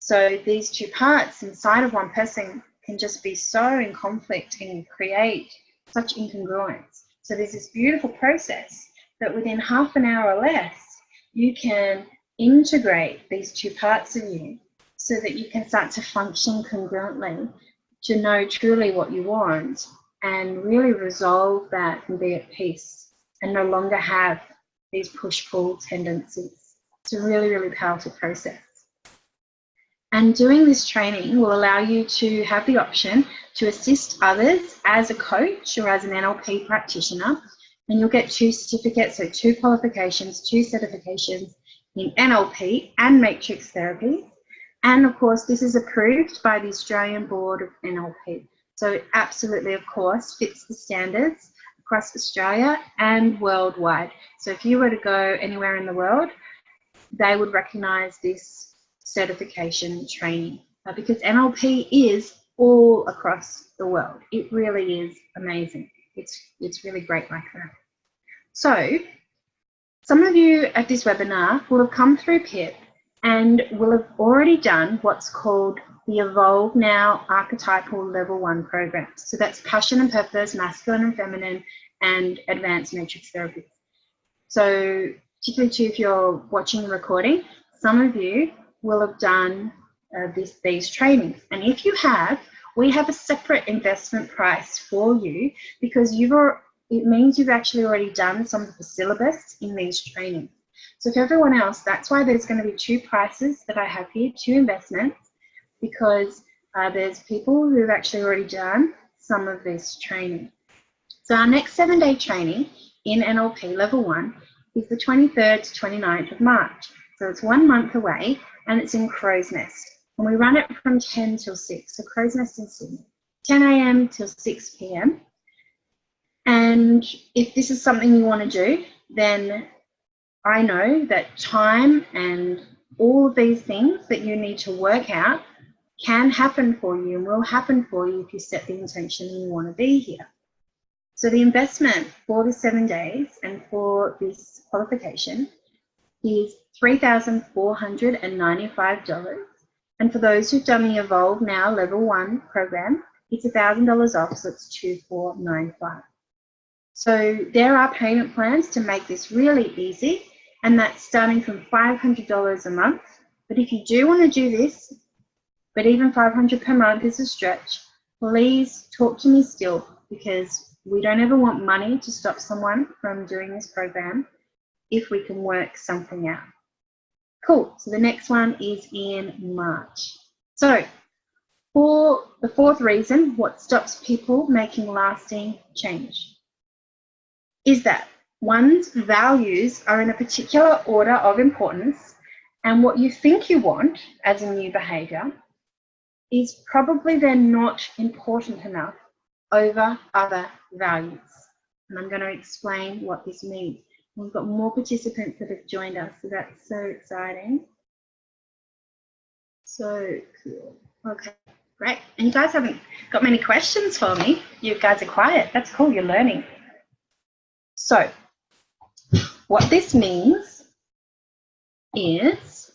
So these two parts inside of one person can just be so in conflict and create such incongruence. So there's this beautiful process that within half an hour or less, you can integrate these two parts of you so that you can start to function congruently, to know truly what you want and really resolve that and be at peace and no longer have these push-pull tendencies. It's a really, really powerful process. And doing this training will allow you to have the option to assist others as a coach or as an NLP practitioner. And you'll get 2 certificates, so 2 qualifications, 2 certifications in NLP and matrix therapy. And of course, this is approved by the Australian Board of NLP. So it absolutely, of course, fits the standards across Australia and worldwide. So if you were to go anywhere in the world, they would recognise this certification training, because NLP is all across the world. It really is amazing. It's really great like that. So some of you at this webinar will have come through PIP and will have already done what's called the Evolve Now Archetypal Level 1 program. So that's Passion and Purpose, Masculine and Feminine, and Advanced Matrix Therapy. So particularly too, if you're watching the recording, some of you will have done these trainings. And if you have, we have a separate investment price for you, because it means you've actually already done some of the syllabus in these trainings. So for everyone else, that's why there's going to be 2 prices that I have here, 2 investments, because there's people who've actually already done some of this training. So our next 7-day training in NLP Level 1 is the 23rd to 29th of March. So it's 1 month away, and it's in Crow's Nest. And we run it from 10 till 6, so Crow's Nest in Sydney, 10 a.m. till 6 p.m. And if this is something you want to do, then I know that time and all of these things that you need to work out can happen for you and will happen for you if you set the intention and you want to be here. So the investment for the 7 days and for this qualification is $3,495. And for those who've done the Evolve Now Level 1 program, it's $1,000 off, so it's $2,495. So there are payment plans to make this really easy, and that's starting from $500 a month. But if you do want to do this, but even $500 per month is a stretch, please talk to me still, because we don't ever want money to stop someone from doing this program if we can work something out. Cool, so the next one is in March. So for the fourth reason, what stops people making lasting change is that one's values are in a particular order of importance, and what you think you want as a new behavior is probably then not important enough over other values. And I'm going to explain what this means. We've got more participants that have joined us, so that's so exciting. So cool. Okay, great. And you guys haven't got many questions for me. You guys are quiet. That's cool, you're learning. So what this means is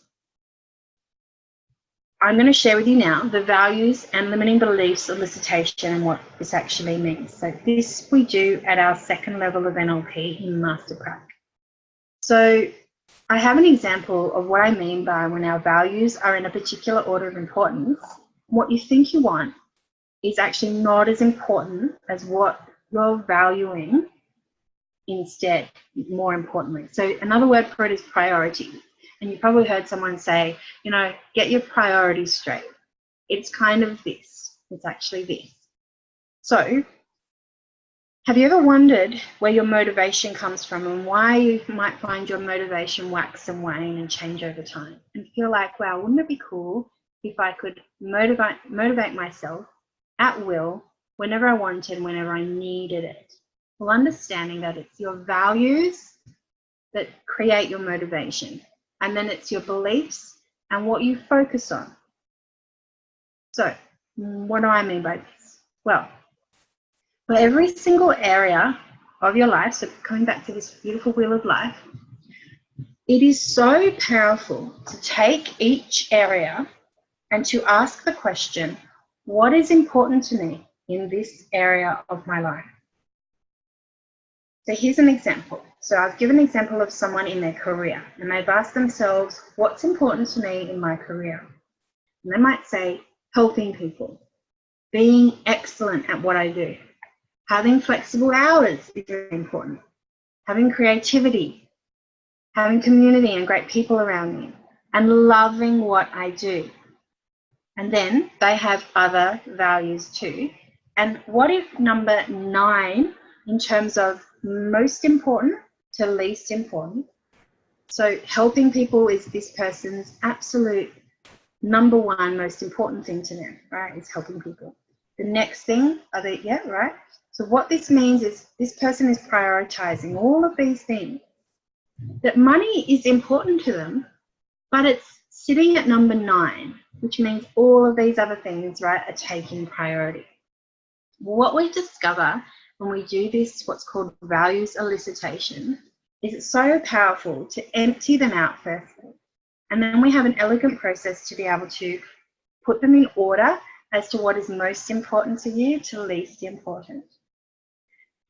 I'm going to share with you now the values and limiting beliefs elicitation and what this actually means. So this we do at our second level of NLP in Master Prac. So I have an example of what I mean by when our values are in a particular order of importance. What you think you want is actually not as important as what you're valuing instead, more importantly. So another word for it is priority. And you probably heard someone say, you know, get your priorities straight. It's kind of this. It's actually this. So have you ever wondered where your motivation comes from and why you might find your motivation wax and wane and change over time and feel like, wow, wouldn't it be cool if I could motivate myself at will whenever I wanted, whenever I needed it? Well, understanding that it's your values that create your motivation, and then it's your beliefs and what you focus on. So what do I mean by this? Well, for every single area of your life, so coming back to this beautiful wheel of life, it is so powerful to take each area and to ask the question, what is important to me in this area of my life? So here's an example. So I've given an example of someone in their career, and they've asked themselves, what's important to me in my career? And they might say, helping people, being excellent at what I do, having flexible hours is very important, having creativity, having community and great people around me, and loving what I do. And then they have other values too. And what if number 9, in terms of most important to least important? So helping people is this person's absolute number 1 most important thing to them, right? Is helping people. The next thing are they, yeah, right? So what this means is this person is prioritizing all of these things. That money is important to them, but it's sitting at number 9, which means all of these other things, right, are taking priority. What we discover when we do this, what's called values elicitation, is it's so powerful to empty them out firstly. And then we have an elegant process to be able to put them in order as to what is most important to you to least important.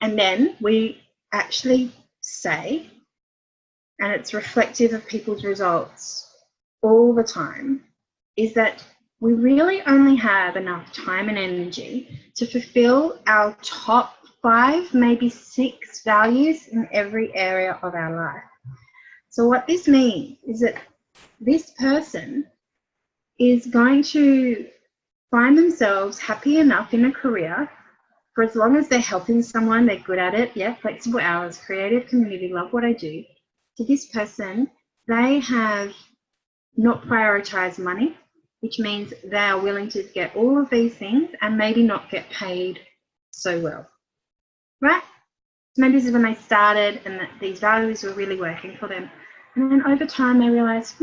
And then we actually say, and it's reflective of people's results all the time, is that we really only have enough time and energy to fulfill our top 5, maybe 6 values in every area of our life. So what this means is that this person is going to find themselves happy enough in a career for as long as they're helping someone, they're good at it, yeah, flexible hours, creative community, love what I do. To this person, they have not prioritized money, which means they are willing to get all of these things and maybe not get paid so well, right? So maybe this is when they started and that these values were really working for them. And then over time they realize,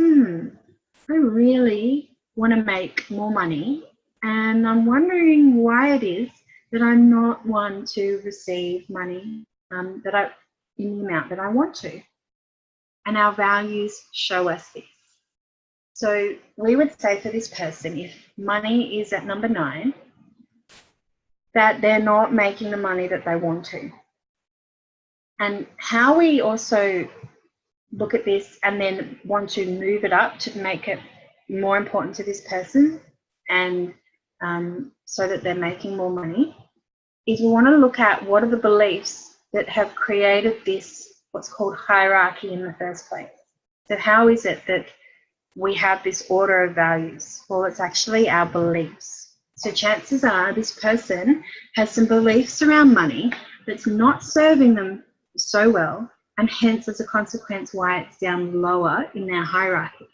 I really want to make more money, and I'm wondering why it is that I'm not one to receive money in the amount that I want to. And our values show us this. So we would say for this person, if money is at number 9, that they're not making the money that they want to. And how we also look at this and then want to move it up to make it more important to this person, and so that they're making more money, is we want to look at what are the beliefs that have created this, what's called hierarchy in the first place. So how is it that we have this order of values? Well, it's actually our beliefs. So chances are this person has some beliefs around money that's not serving them so well, and hence as a consequence why it's down lower in their hierarchy.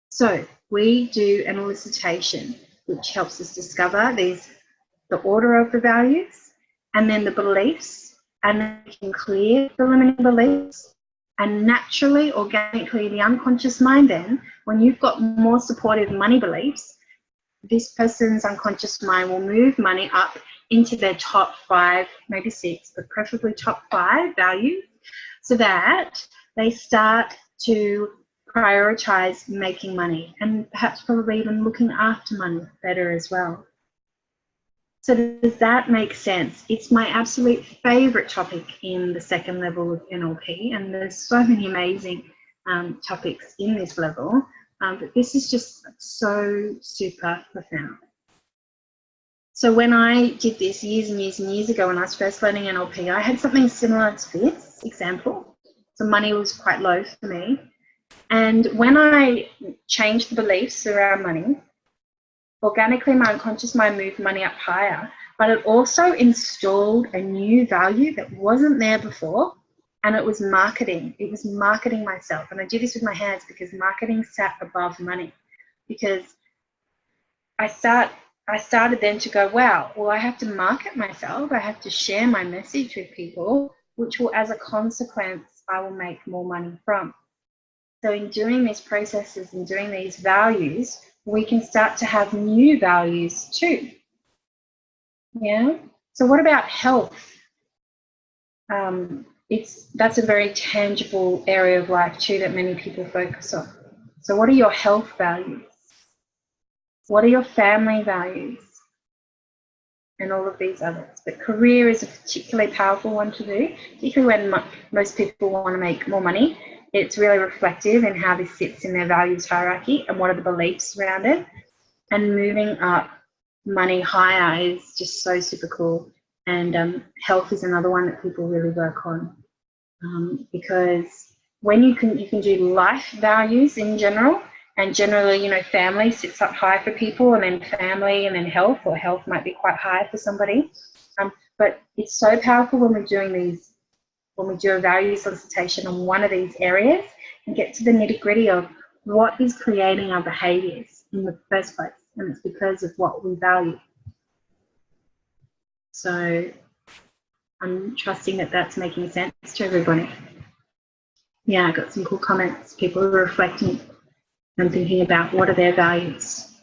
So we do an elicitation, which helps us discover the order of the values, and then the beliefs, and then we can clear the limiting beliefs. And naturally, organically, the unconscious mind then, when you've got more supportive money beliefs, this person's unconscious mind will move money up into their top 5, maybe 6, but preferably top 5 values, so that they start to prioritize making money, and perhaps probably even looking after money better as well. So does that make sense? It's my absolute favorite topic in the second level of NLP, and there's so many amazing topics in this level, but this is just so super profound. So when I did this years and years and years ago, when I was first learning NLP, I had something similar to this example. So money was quite low for me. And when I changed the beliefs around money, organically my unconscious mind moved money up higher, but it also installed a new value that wasn't there before, and it was marketing. It was marketing myself. And I do this with my hands because marketing sat above money, because I started then to go, wow, well, I have to market myself. I have to share my message with people, which will, as a consequence, I will make more money from. So in doing these processes and doing these values, we can start to have new values too. Yeah. So what about health? That's a very tangible area of life too that many people focus on. So what are your health values? What are your family values? And all of these others. But career is a particularly powerful one to do, particularly when most people want to make more money. It's really reflective in how this sits in their values hierarchy and what are the beliefs around it. And moving up money higher is just so super cool. And health is another one that people really work on, because when you can do life values in general, and generally, you know, family sits up high for people, and then family, and then health, or health might be quite high for somebody. But it's so powerful when we're doing these, when we do a value solicitation on one of these areas and get to the nitty-gritty of what is creating our behaviours in the first place, and it's because of what we value. So I'm trusting that that's making sense to everybody. Yeah, I got some cool comments. People are reflecting and thinking about what are their values.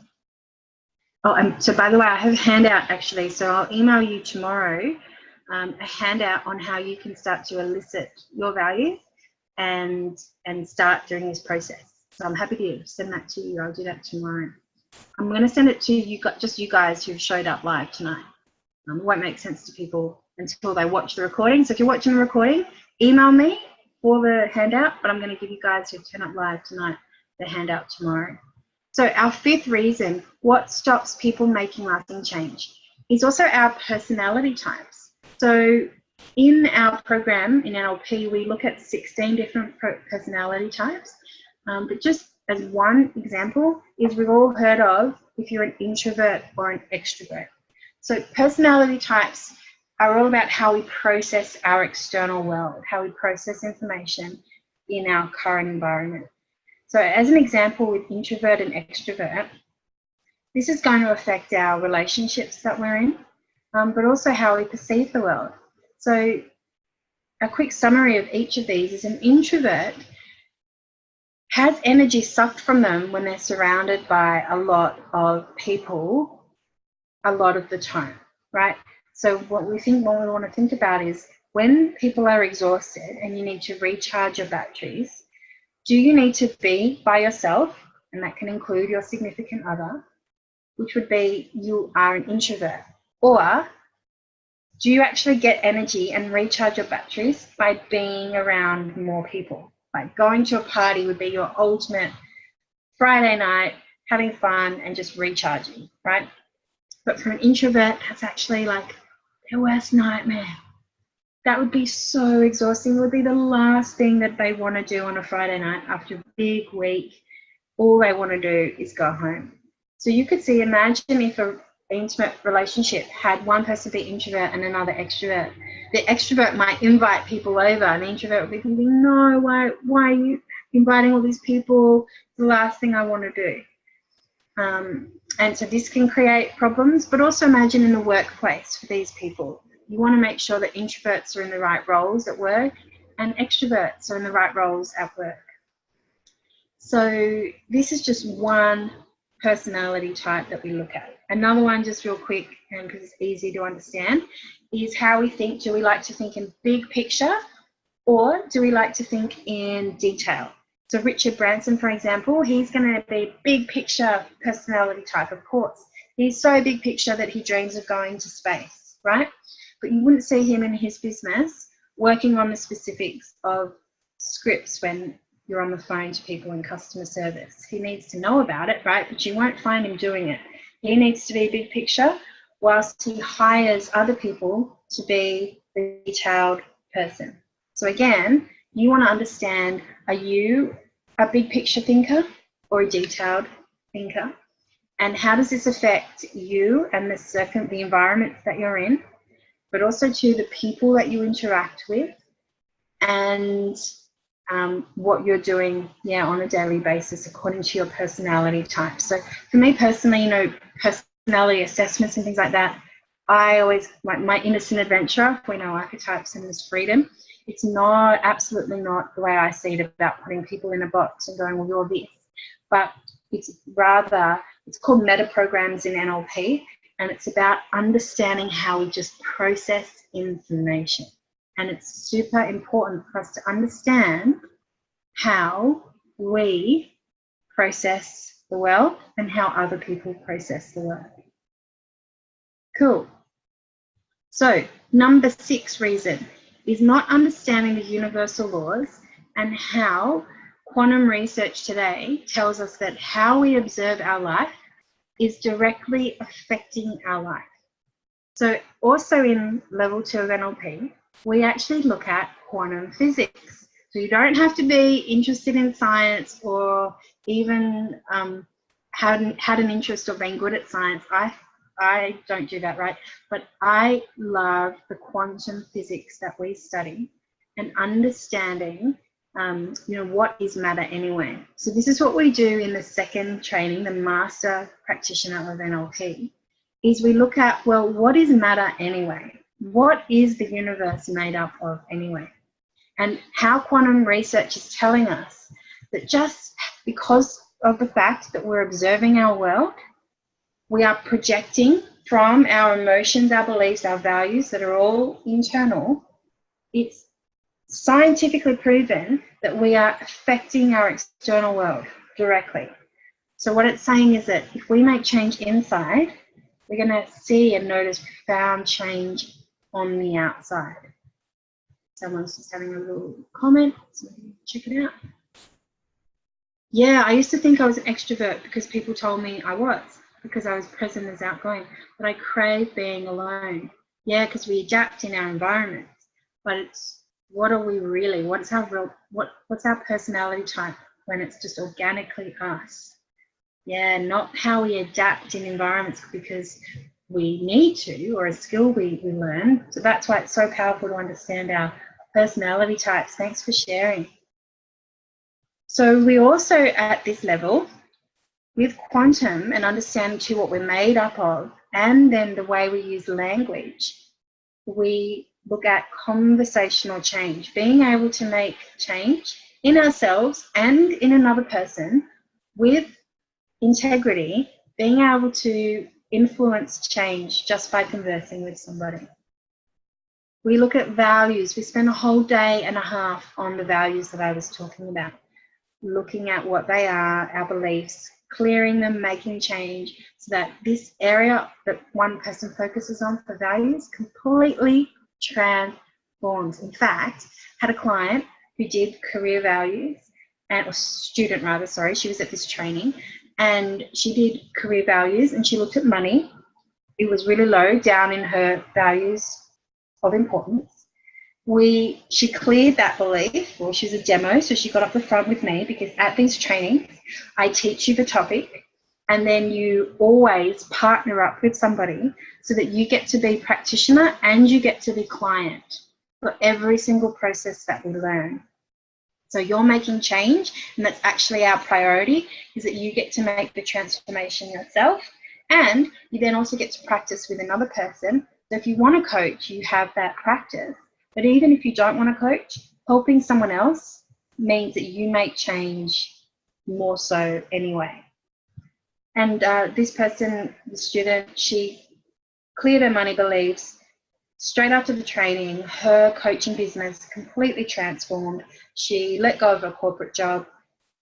Oh, and so by the way, I have a handout actually, so I'll email you tomorrow a handout on how you can start to elicit your values and start doing this process. So I'm happy to send that to you. I'll do that tomorrow. I'm going to send it to you, just you guys who've showed up live tonight. It won't make sense to people until they watch the recording. So if you're watching the recording, email me for the handout, but I'm going to give you guys who turn up live tonight the handout tomorrow. So our fifth reason, what stops people making lasting change, is also our personality types. So in our program in NLP, we look at 16 different personality types, but just as one example is we've all heard of if you're an introvert or an extrovert. So personality types are all about how we process our external world, how we process information in our current environment. So as an example with introvert and extrovert, this is going to affect our relationships that we're in, but also how we perceive the world. So a quick summary of each of these is an introvert has energy sucked from them when they're surrounded by a lot of people a lot of the time, right? So what we want to think about is when people are exhausted and you need to recharge your batteries, do you need to be by yourself? And that can include your significant other, which would be you are an introvert. Or do you actually get energy and recharge your batteries by being around more people? Like going to a party would be your ultimate Friday night, having fun and just recharging, right? But for an introvert, that's actually like their worst nightmare. That would be so exhausting. It would be the last thing that they want to do on a Friday night after a big week. All they want to do is go home. So you could see, imagine if an intimate relationship had one person be introvert and another extrovert. The extrovert might invite people over and the introvert would be thinking, no, why are you inviting all these people? It's the last thing I want to do. And so this can create problems, but also imagine in the workplace for these people. You want to make sure that introverts are in the right roles at work and extroverts are in the right roles at work. So this is just one personality type that we look at. Another one, just real quick, because it's easy to understand, is how we think. Do we like to think in big picture or do we like to think in detail? So Richard Branson, for example, he's going to be big picture personality type, of course. He's so big picture that he dreams of going to space, right? But you wouldn't see him in his business working on the specifics of scripts when you're on the phone to people in customer service. He needs to know about it, right? But you won't find him doing it. He needs to be big picture whilst he hires other people to be the detailed person. So again, you want to understand, are you a big picture thinker or a detailed thinker? And how does this affect you and the environments that you're in, but also to the people that you interact with and what you're doing on a daily basis according to your personality type. So for me personally, personality assessments and things like that, I always, like my innocent adventure, we know archetypes and there's freedom. It's not, absolutely not the way I see it about putting people in a box and going, well, you're this. But it's rather, it's called meta programs in NLP, and it's about understanding how we just process information. And it's super important for us to understand how we process the world and how other people process the world. Cool. So number 6 reason is not understanding the universal laws and how quantum research today tells us that how we observe our life is directly affecting our life. So also in level 2 of NLP, we actually look at quantum physics. So you don't have to be interested in science or even had an interest or been good at science. I don't do that, right? But I love the quantum physics that we study and understanding, what is matter anyway. So this is what we do in the second training, the Master Practitioner of NLP, is we look at, well, what is matter anyway? What is the universe made up of anyway? And how quantum research is telling us that just because of the fact that we're observing our world, we are projecting from our emotions, our beliefs, our values that are all internal. It's scientifically proven that we are affecting our external world directly. So what it's saying is that if we make change inside, we're going to see and notice profound change on the outside. Someone's just having a little comment, so check it out. Yeah, I used to think I was an extrovert because people told me I was, because I was present as outgoing, but I crave being alone. Yeah, because we adapt in our environments, but it's what are we really? What's our personality type when it's just organically us? Yeah, not how we adapt in environments because we need to, or a skill we learn. So that's why it's so powerful to understand our personality types. Thanks for sharing. So we also, at this level, with quantum and understanding to what we're made up of, and then the way we use language, we look at conversational change, being able to make change in ourselves and in another person with integrity, being able to influence change just by conversing with somebody. We look at values. We spend a whole day and a half on the values that I was talking about, looking at what they are, our beliefs, clearing them, making change, so that this area that one person focuses on for values completely transforms. In fact, had a client who did career values, or student rather, sorry, she was at this training, and she did career values and she looked at money. It was really low down in her values of importance. She cleared that belief. Well, she was a demo, so she got up the front with me, because at these trainings, I teach you the topic, and then you always partner up with somebody so that you get to be practitioner and you get to be client for every single process that we learn. So you're making change, and that's actually our priority, is that you get to make the transformation yourself, and you then also get to practice with another person. So if you want to coach, you have that practice. But even if you don't want to coach, helping someone else means that you make change more so anyway. And this person, the student, she cleared her money beliefs. Straight after the training, her coaching business completely transformed. She let go of her corporate job.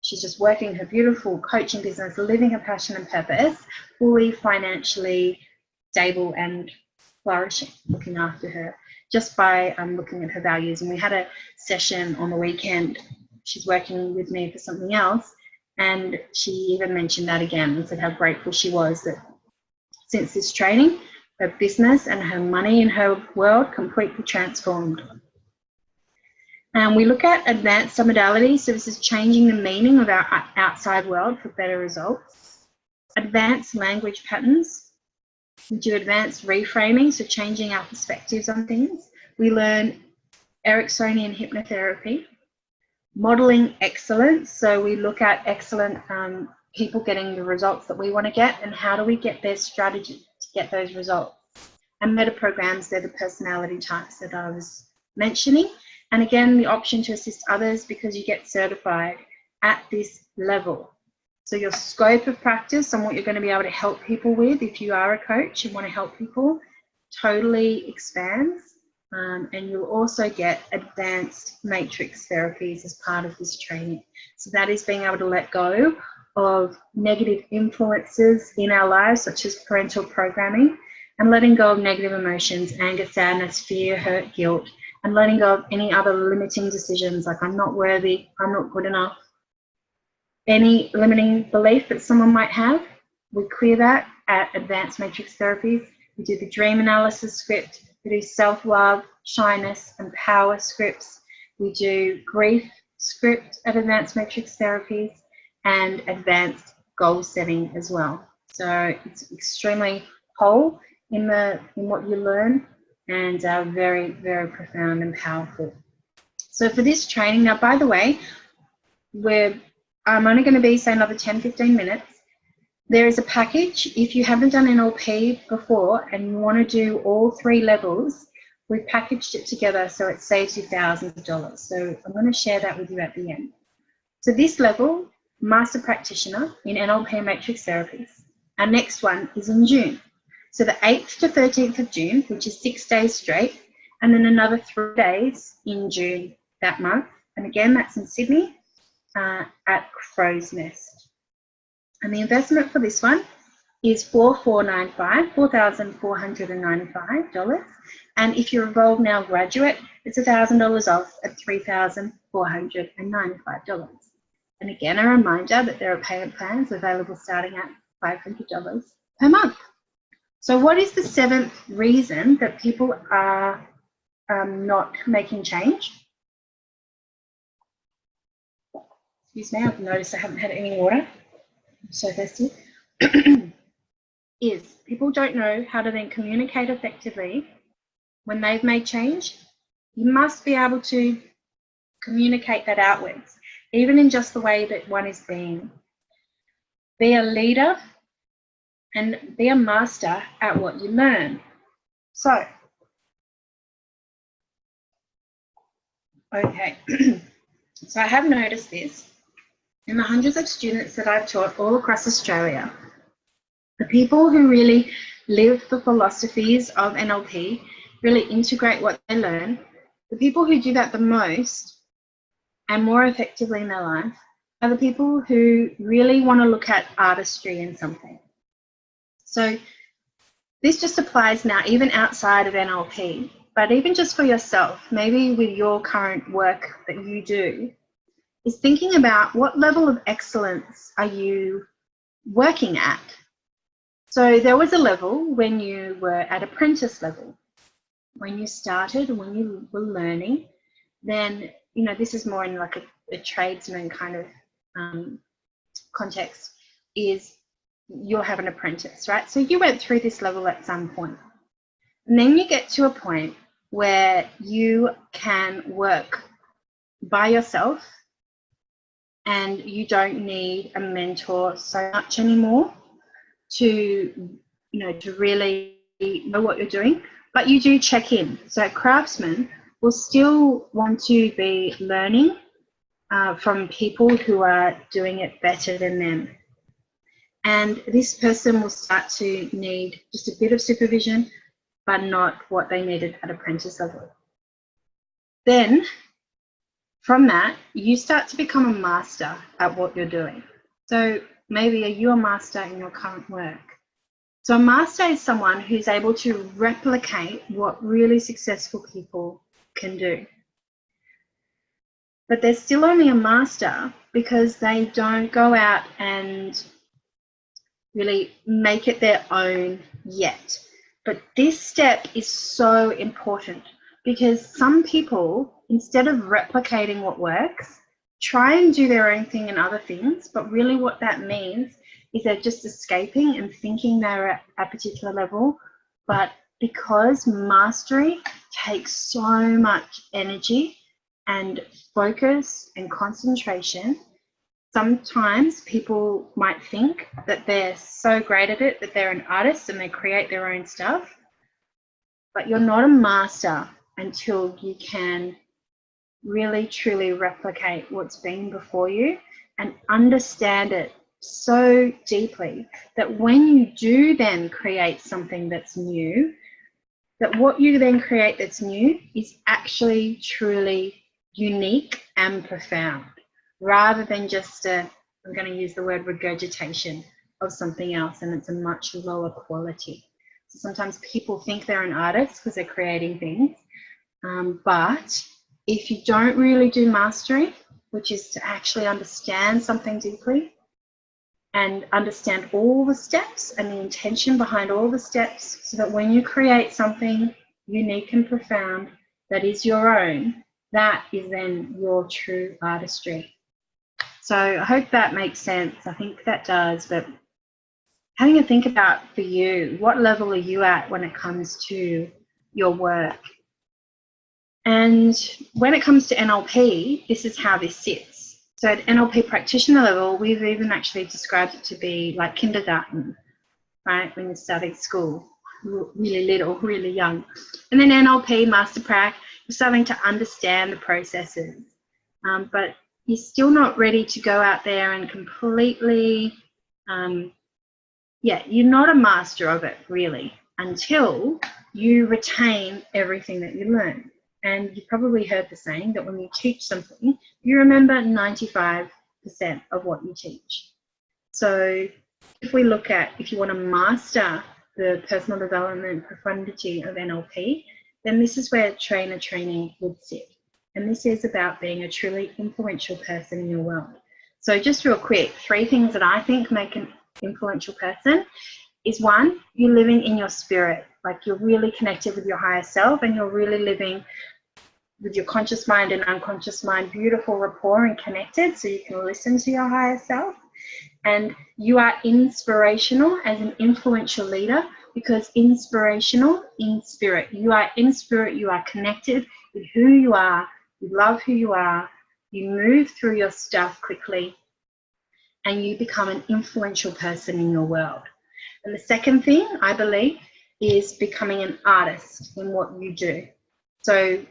She's just working her beautiful coaching business, living her passion and purpose, fully financially stable and flourishing, looking after her, just by looking at her values. And we had a session on the weekend. She's working with me for something else, and she even mentioned that again and said how grateful she was that since this training, her business and her money in her world completely transformed. And we look at advanced modalities. So this is changing the meaning of our outside world for better results. Advanced language patterns. We do advanced reframing, so changing our perspectives on things. We learn Ericksonian hypnotherapy. Modeling excellence. So we look at excellent people getting the results that we want to get, and how do we get their strategy to get those results. And meta programs, they're the personality types that I was mentioning. And again, the option to assist others, because you get certified at this level. So your scope of practice and what you're going to be able to help people with, if you are a coach and want to help people, totally expands. And you'll also get advanced matrix therapies as part of this training. So that is being able to let go of negative influences in our lives, such as parental programming, and letting go of negative emotions, anger, sadness, fear, hurt, guilt, and letting go of any other limiting decisions like I'm not worthy, I'm not good enough. Any limiting belief that someone might have, we clear that at Advanced Matrix Therapies. We do the dream analysis script, we do self-love, shyness, and power scripts. We do grief script at Advanced Matrix Therapies, and advanced goal setting as well. So it's extremely whole in what you learn, and very, very profound and powerful. So for this training, now by the way, I'm only going to be, say, another 10-15 minutes. There is a package. If you haven't done NLP before and you want to do all 3 levels, we've packaged it together so it saves you thousands of dollars. So I'm going to share that with you at the end. So this level, Master Practitioner in NLP and Matrix Therapies. Our next one is in June. So the 8th to 13th of June, which is 6 days straight, and then another 3 days in June that month. And again, that's in Sydney at Crow's Nest. And the investment for this one is $4,495. And if you're Evolve Now graduate, it's $1,000 off at $3,495. And again, a reminder that there are payment plans available starting at $500 per month. So what is the 7th reason that people are not making change? Excuse me, I've noticed I haven't had any water. I'm so thirsty. Is people don't know how to then communicate effectively when they've made change. You must be able to communicate that outwards, even in just the way that one is being. Be a leader and be a master at what you learn. So, okay. So I have noticed this in the hundreds of students that I've taught all across Australia. The people who really live the philosophies of NLP, really integrate what they learn, the people who do that the most and more effectively in their life are the people who really want to look at artistry in something. So this just applies now even outside of NLP, but even just for yourself, maybe with your current work that you do, is thinking about what level of excellence are you working at. So there was a level when you were at apprentice level. When you started, when you were learning, then, you know, this is more in like a tradesman kind of context, is you'll have an apprentice, right? So you went through this level at some point. And then you get to a point where you can work by yourself and you don't need a mentor so much anymore to, you know, to really know what you're doing, but you do check in. So craftsmen will still want to be learning from people who are doing it better than them. And this person will start to need just a bit of supervision, but not what they needed at apprentice level. Then from that, you start to become a master at what you're doing. So maybe are you a master in your current work? So a master is someone who's able to replicate what really successful people can do. But they're still only a master because they don't go out and really make it their own yet. But this step is so important because some people, instead of replicating what works, try and do their own thing and other things, but really what that means is they're just escaping and thinking they're at a particular level. But because mastery takes so much energy and focus and concentration, sometimes people might think that they're so great at it, that they're an artist and they create their own stuff. But you're not a master until you can really, truly replicate what's been before you and understand it so deeply that when you do then create something that's new, that what you then create that's new is actually truly unique and profound, rather than just I'm going to use the word regurgitation of something else, and it's a much lower quality. So sometimes people think they're an artist because they're creating things, but if you don't really do mastery, which is to actually understand something deeply and understand all the steps and the intention behind all the steps, so that when you create something unique and profound that is your own, that is then your true artistry. So I hope that makes sense. I think that does, but having a think about for you, what level are you at when it comes to your work? And when it comes to NLP, this is how this sits. So at NLP practitioner level, we've even actually described it to be like kindergarten, right? When you're starting school, really little, really young. And then NLP, master prac, you're starting to understand the processes, but you're still not ready to go out there and completely, you're not a master of it really until you retain everything that you learn. And you've probably heard the saying that when you teach something, you remember 95% of what you teach. So if we look at, if you want to master the personal development profundity of NLP, then this is where trainer training would sit. And this is about being a truly influential person in your world. So just real quick, 3 things that I think make an influential person is 1, you're living in your spirit, like you're really connected with your higher self and you're really living with your conscious mind and unconscious mind, beautiful rapport and connected, so you can listen to your higher self. And you are inspirational as an influential leader, because inspirational in spirit. You are in spirit, you are connected with who you are, you love who you are, you move through your stuff quickly, and you become an influential person in your world. And the second thing, I believe, is becoming an artist in what you do. So,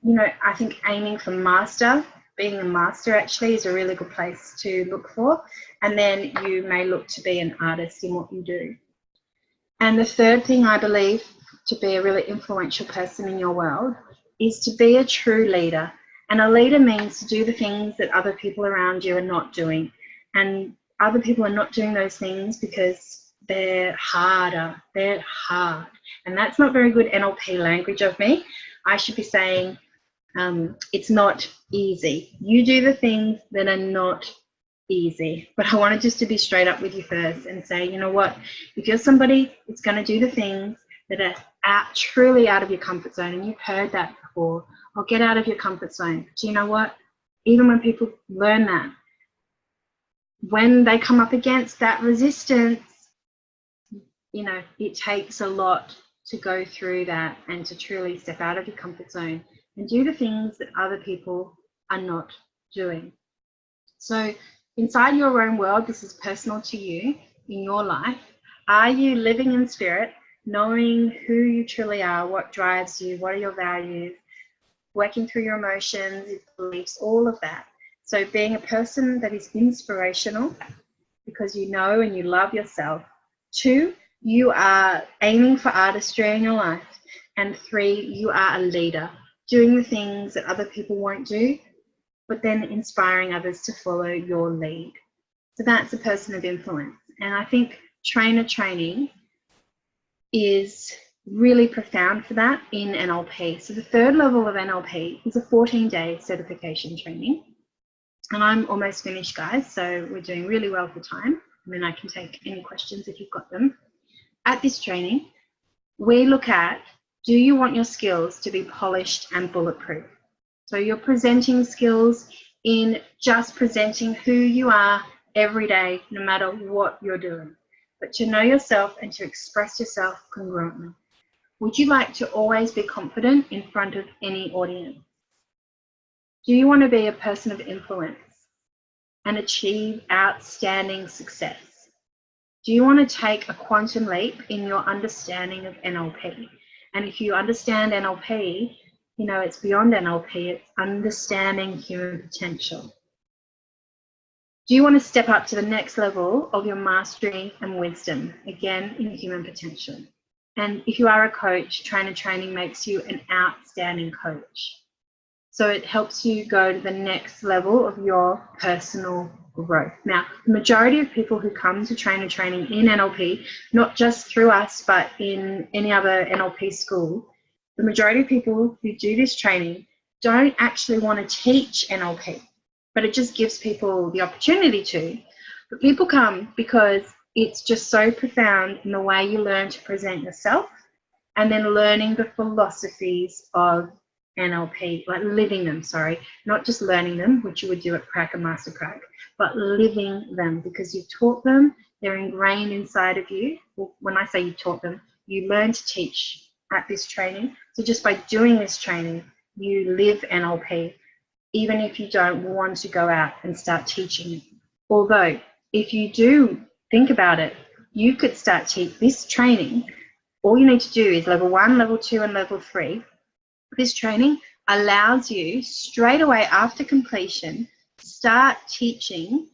you know, I think aiming for master being a master actually is a really good place to look for. And then you may look to be an artist in what you do. And the third thing I believe to be a really influential person in your world is to be a true leader. And a leader means to do the things that other people around you are not doing. And other people are not doing those things because they're harder. They're hard. And that's not very good NLP language of me. I should be saying it's not easy. You do the things that are not easy. But I wanted just to be straight up with you first and say, you know what? If you're somebody that's going to do the things that are truly out of your comfort zone, and you've heard that before, or get out of your comfort zone. Do you know what? Even when people learn that, when they come up against that resistance, you know, it takes a lot to go through that and to truly step out of your comfort zone and do the things that other people are not doing. So inside your own world, this is personal to you in your life. Are you living in spirit, knowing who you truly are, what drives you, what are your values, working through your emotions, your beliefs, all of that. So being a person that is inspirational because you know and you love yourself. 2, you are aiming for artistry in your life. And 3, you are a leader, doing the things that other people won't do, but then inspiring others to follow your lead. So that's a person of influence. And I think trainer training is really profound for that in NLP. So the third level of NLP is a 14-day certification training. And I'm almost finished, guys, so we're doing really well for time. And then I can take any questions if you've got them. At this training, we look at, do you want your skills to be polished and bulletproof? So your presenting skills in just presenting who you are every day, no matter what you're doing. But to know yourself and to express yourself congruently. Would you like to always be confident in front of any audience? Do you want to be a person of influence and achieve outstanding success? Do you want to take a quantum leap in your understanding of NLP? And if you understand NLP, you know, it's beyond NLP, it's understanding human potential. Do you want to step up to the next level of your mastery and wisdom, again, in human potential? And if you are a coach, trainer training makes you an outstanding coach. So it helps you go to the next level of your personal growth. Now, the majority of people who come to trainer training in NLP, not just through us, but in any other NLP school, the majority of people who do this training don't actually want to teach NLP, but it just gives people the opportunity to. But people come because it's just so profound in the way you learn to present yourself and then learning the philosophies of NLP, like living them, not just learning them, which you would do at Crack and Master Crack, but living them because you've taught them, they're ingrained inside of you. Well, when I say you taught them, you learn to teach at this training. So just by doing this training, you live NLP, even if you don't want to go out and start teaching it. Although, if you do think about it, you could start this training. All you need to do is level 1, level 2, and level 3. This training allows you straight away after completion start teaching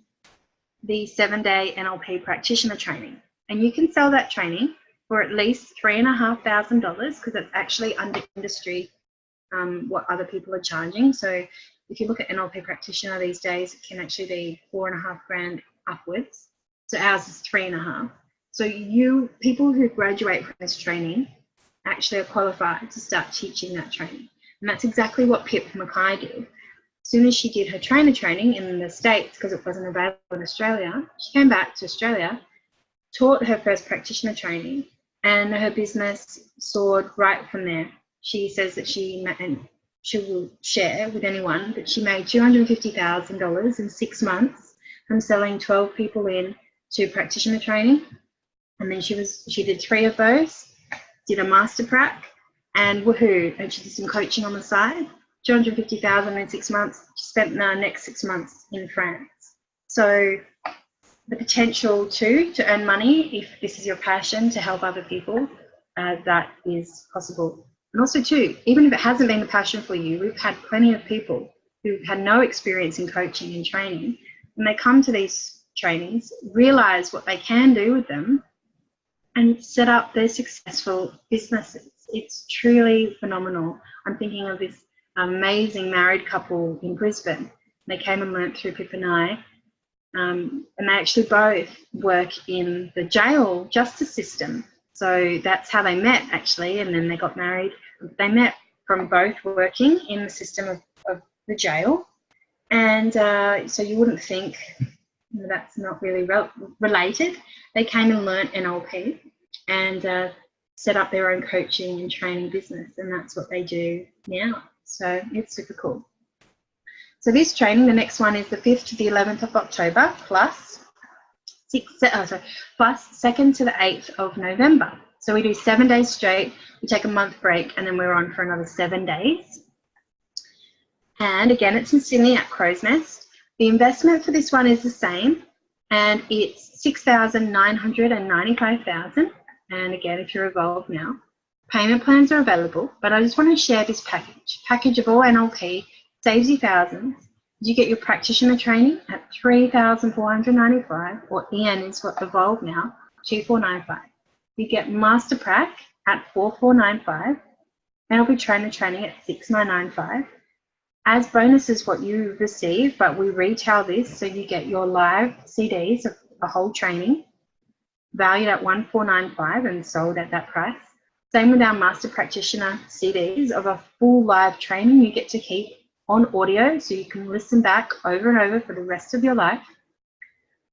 the 7-day NLP practitioner training. And you can sell that training for at least $3,500 because it's actually under industry what other people are charging. So if you look at NLP practitioner these days, it can actually be $4,500 upwards. So ours is 3.5. So people who graduate from this training actually are qualified to start teaching that training. And that's exactly what Pip Mackay did. As soon as she did her trainer training in the States, because it wasn't available in Australia, she came back to Australia, taught her first practitioner training, and her business soared right from there. She says that she will share with anyone that she made $250,000 in 6 months from selling 12 people in to practitioner training. And then she did 3 of those, did a master prac, and woohoo, and she did some coaching on the side. $250,000 in 6 months. She spent the next 6 months in France. So the potential to earn money, if this is your passion, to help other people, that is possible. And also too, even if it hasn't been a passion for you, we've had plenty of people who had no experience in coaching and training, when they come to these trainings, realize what they can do with them and set up their successful businesses. It's truly phenomenal. I'm thinking of this amazing married couple in Brisbane. They came and learnt through Pip and I, and they actually both work in the jail justice system. So that's how they met, actually, and then they got married. They met from both working in the system of the jail, and so you wouldn't think that's not really related. They came and learnt NLP and set up their own coaching and training business, and that's what they do now. So it's super cool. So this training, the next one is the 5th to the 11th of October, plus 2nd to the 8th of November. So we do 7 days straight, we take a month break, and then we're on for another 7 days. And again, it's in Sydney at Crow's Nest. The investment for this one is the same, and it's $6,995,000. And again, if you're involved now, payment plans are available, but I just want to share this package of all NLP, saves you thousands. You get your practitioner training at $3,495, or EN is what Evolve now, $2,495. You get Master Prac at $4,495, NLP Trainer training at $6,995. As bonuses, what you receive, but we retail this, so you get your live CDs of the whole training, valued at $1,495 and sold at that price. Same with our Master Practitioner CDs of a full live training you get to keep on audio, so you can listen back over and over for the rest of your life.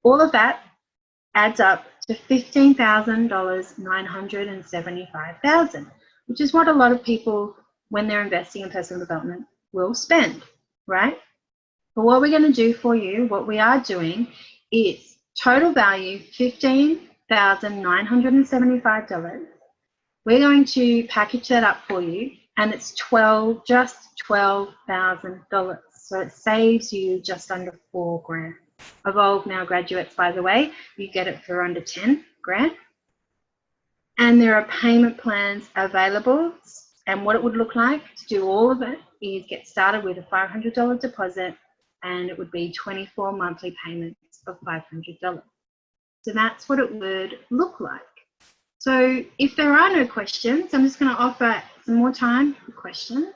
All of that adds up to $15,975,000, which is what a lot of people, when they're investing in personal development, will spend, right? But what we're going to do for you, what we are doing, is total value $15,975. We're going to package that up for you, and it's just $12,000. So it saves you just under $4,000. Evolve Now graduates, by the way, you get it for under $10,000. And there are payment plans available. And what it would look like to do all of it is get started with a $500 deposit, and it would be 24 monthly payments of $500. So that's what it would look like. So if there are no questions, I'm just going to offer some more time for questions.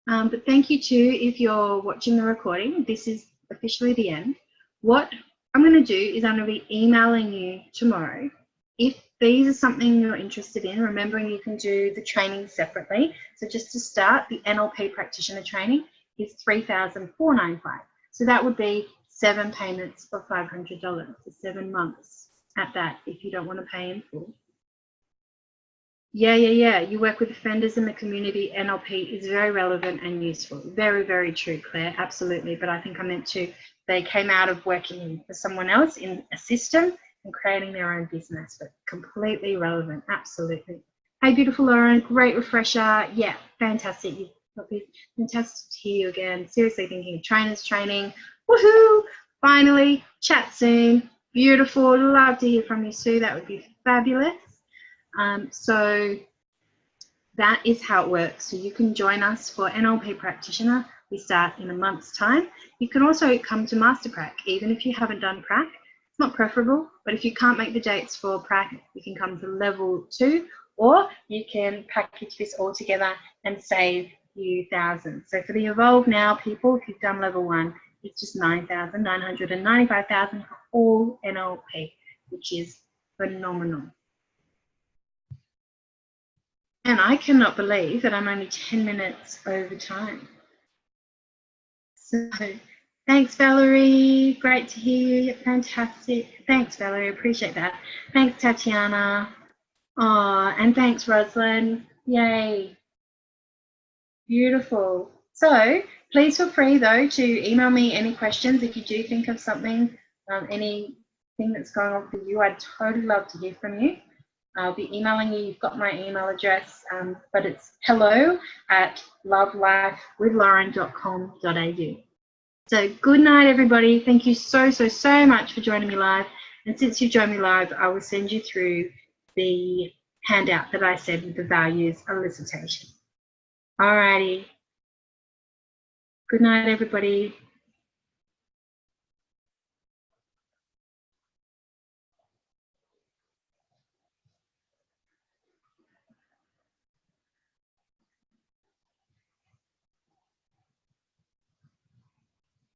But thank you too if you're watching the recording. This is officially the end. What I'm going to do is I'm going to be emailing you tomorrow. If these are something you're interested in, remembering you can do the training separately. So just to start, the NLP practitioner training is $3,495. So that would be 7 payments of $500 for 7 months at that, if you don't want to pay in full. Yeah. You work with offenders in the community. NLP is very relevant and useful. Very, very true, Claire. Absolutely. But I think I meant to, they came out of working for someone else in a system and creating their own business, but completely relevant. Absolutely. Hey, beautiful Lauren. Great refresher. Yeah, fantastic. Fantastic to hear you again. Seriously thinking of trainers training. Woohoo! Finally, chat soon. Beautiful. Love to hear from you, Sue. That would be fabulous. So that is how it works. So you can join us for NLP Practitioner. We start in a month's time. You can also come to Master Prac, even if you haven't done Prac. It's not preferable, but if you can't make the dates for Prac, you can come to level 2, or you can package this all together and save you thousands. So for the Evolve Now people, if you've done level 1, it's just $9,995,000 for all NLP, which is phenomenal. And I cannot believe that I'm only 10 minutes over time. So thanks, Valerie. Great to hear you. Fantastic. Thanks, Valerie. Appreciate that. Thanks, Tatiana. Oh, and thanks, Rosalind. Yay. Beautiful. So please feel free, though, to email me any questions if you do think of something, anything that's going on for you. I'd totally love to hear from you. I'll be emailing you. You've got my email address, but it's hello@lovelifewithlauren.com.au. So good night, everybody. Thank you so much for joining me live. And since you've joined me live, I will send you through the handout that I said with the values elicitation. Alrighty. Good night, everybody.